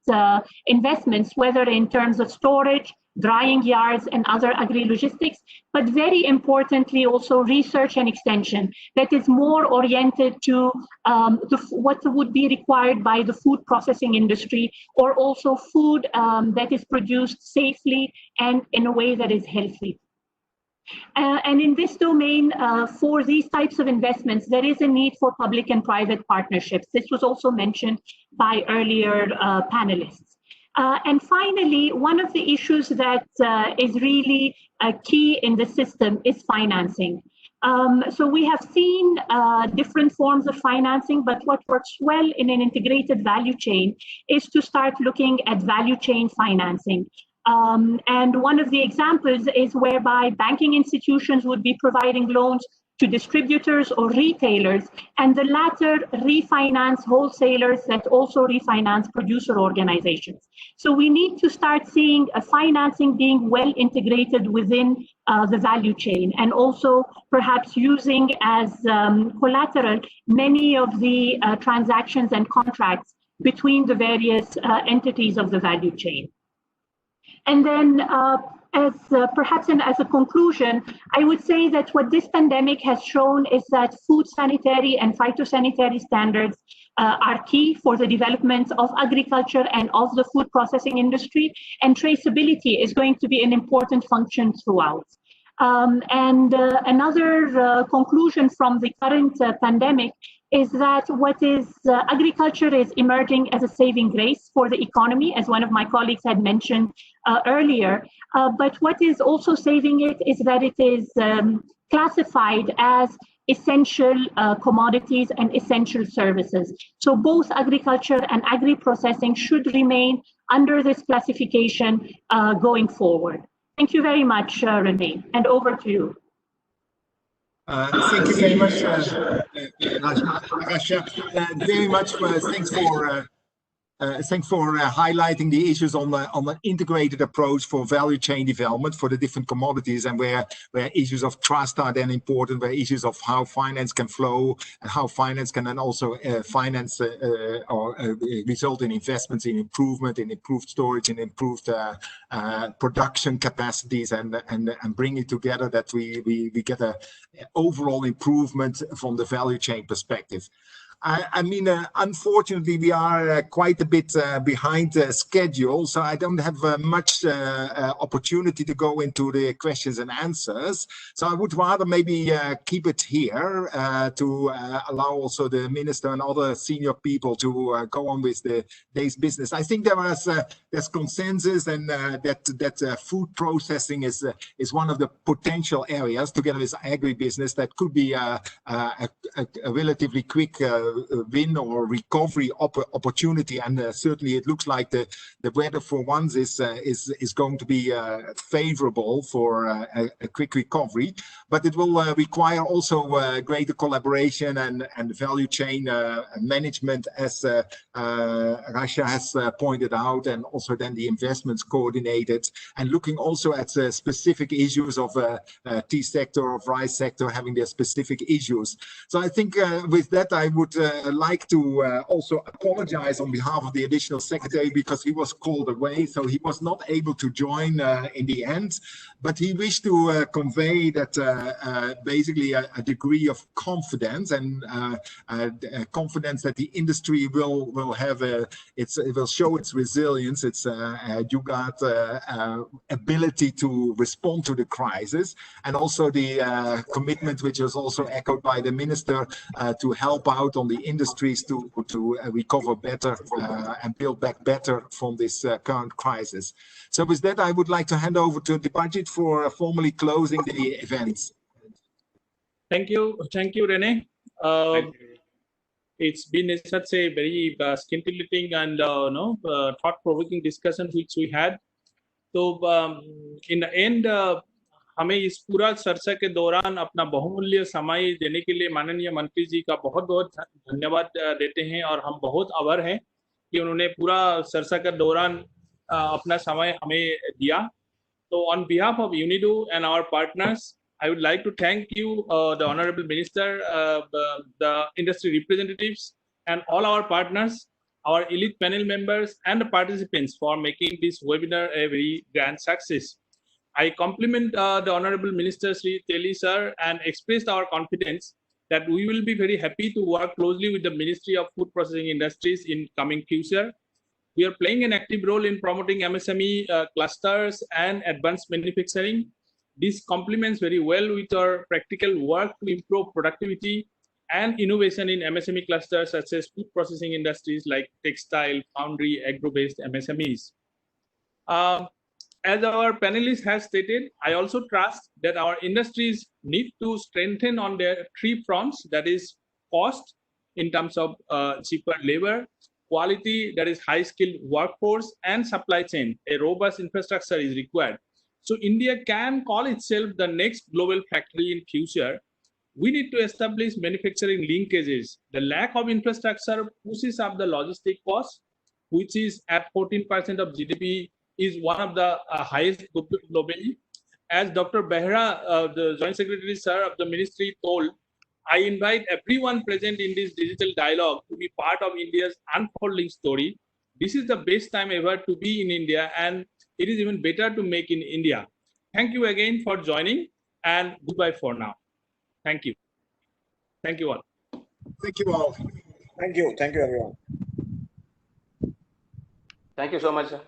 Speaker 2: investments, whether in terms of storage, drying yards, and other agri-logistics, but very importantly also research and extension that is more oriented to what would be required by the food processing industry, or also food that is produced safely and in a way that is healthy. And in this domain, for these types of investments, there is a need for public and private partnerships. This was also mentioned by earlier panelists. And finally, one of the issues that is really key in the system is financing. So we have seen different forms of financing, but what works well in an integrated value chain is to start looking at value chain financing. And one of the examples is whereby banking institutions would be providing loans to distributors or retailers, and the latter refinance wholesalers that also refinance producer organizations. So we need to start seeing financing being well integrated within the value chain, and also perhaps using as collateral many of the transactions and contracts between the various entities of the value chain. And then perhaps as a conclusion, I would say that what this pandemic has shown is that food sanitary and phytosanitary standards are key for the development of agriculture and of the food processing industry, and traceability is going to be an important function throughout. Another conclusion from the current pandemic is that agriculture is emerging as a saving grace for the economy, as one of my colleagues had mentioned earlier. But what is also saving it is that it is classified as essential commodities and essential services. So both agriculture and agri-processing should remain under this classification going forward. Thank you very much, Renee, and over to you.
Speaker 3: Thank you very much, Rasha. Very much. Thanks for highlighting the issues on the integrated approach for value chain development for the different commodities, and where issues of trust are then important, where issues of how finance can flow and how finance can then also finance or result in investments in improvement, in improved storage, in improved production capacities, and bring it together that we get a overall improvement from the value chain perspective. I mean, unfortunately, we are quite a bit behind schedule, so I don't have much opportunity to go into the questions and answers. So I would rather maybe keep it here to allow also the minister and other senior people to go on with the day's business. I think there's consensus, and that food processing is one of the potential areas, together with agribusiness, that could be a relatively quick win or recovery opportunity, and certainly it looks like the weather for once is going to be favorable for a quick recovery, but it will require also greater collaboration and value chain management, as Rasha has pointed out, and also then the investments coordinated, and looking also at specific issues of tea sector, of rice sector, having their specific issues. So I think with that I would like to also apologize on behalf of the additional secretary, because he was called away, so he was not able to join in the end, but he wished to convey that basically a degree of confidence, and confidence that the industry will have it will show its resilience, its ability to respond to the crisis, and also the commitment, which was also echoed by the minister, to help out on the industries to recover better and build back better from this current crisis. So with that, I would like to hand over to the budget for formally closing the events.
Speaker 1: Thank you, Renee. It's been such a very scintillating and thought-provoking discussion which we had. So in the end, हमें इस पूरा चर्चा के दौरान अपना बहुमूल्य समय देने के लिए माननीय मंत्री जी का बहुत बहुत धन्यवाद देते हैं, और हम बहुत आभार हैं कि उन्होंने पूरा चर्चा के दौरान अपना समय हमें दिया. So on behalf of UNIDO and our partners, I would like to thank you, the Honorable Minister, the industry representatives, and all our partners, our elite panel members, and the participants for making this webinar a very grand success. I compliment the Honorable Minister Sri Teli sir, and expressed our confidence that we will be very happy to work closely with the Ministry of Food Processing Industries in coming future. We are playing an active role in promoting MSME clusters and advanced manufacturing. This complements very well with our practical work to improve productivity and innovation in MSME clusters such as food processing industries like textile, foundry, agro-based MSMEs. As our panelists have stated, I also trust that our industries need to strengthen on their three fronts, that is cost in terms of cheaper labor, quality, that is high-skilled workforce, and supply chain. A robust infrastructure is required. So India can call itself the next global factory in future. We need to establish manufacturing linkages. The lack of infrastructure pushes up the logistic cost, which is at 14% of GDP, is one of the highest globally. As Dr. Behra, the Joint Secretary Sir of the Ministry, told, I invite everyone present in this digital dialogue to be part of India's unfolding story. This is the best time ever to be in India, and it is even better to make in India. Thank you again for joining, and goodbye for now. Thank you. Thank you all.
Speaker 3: Thank you all.
Speaker 6: Thank you. Thank you, everyone.
Speaker 9: Thank you so much, sir.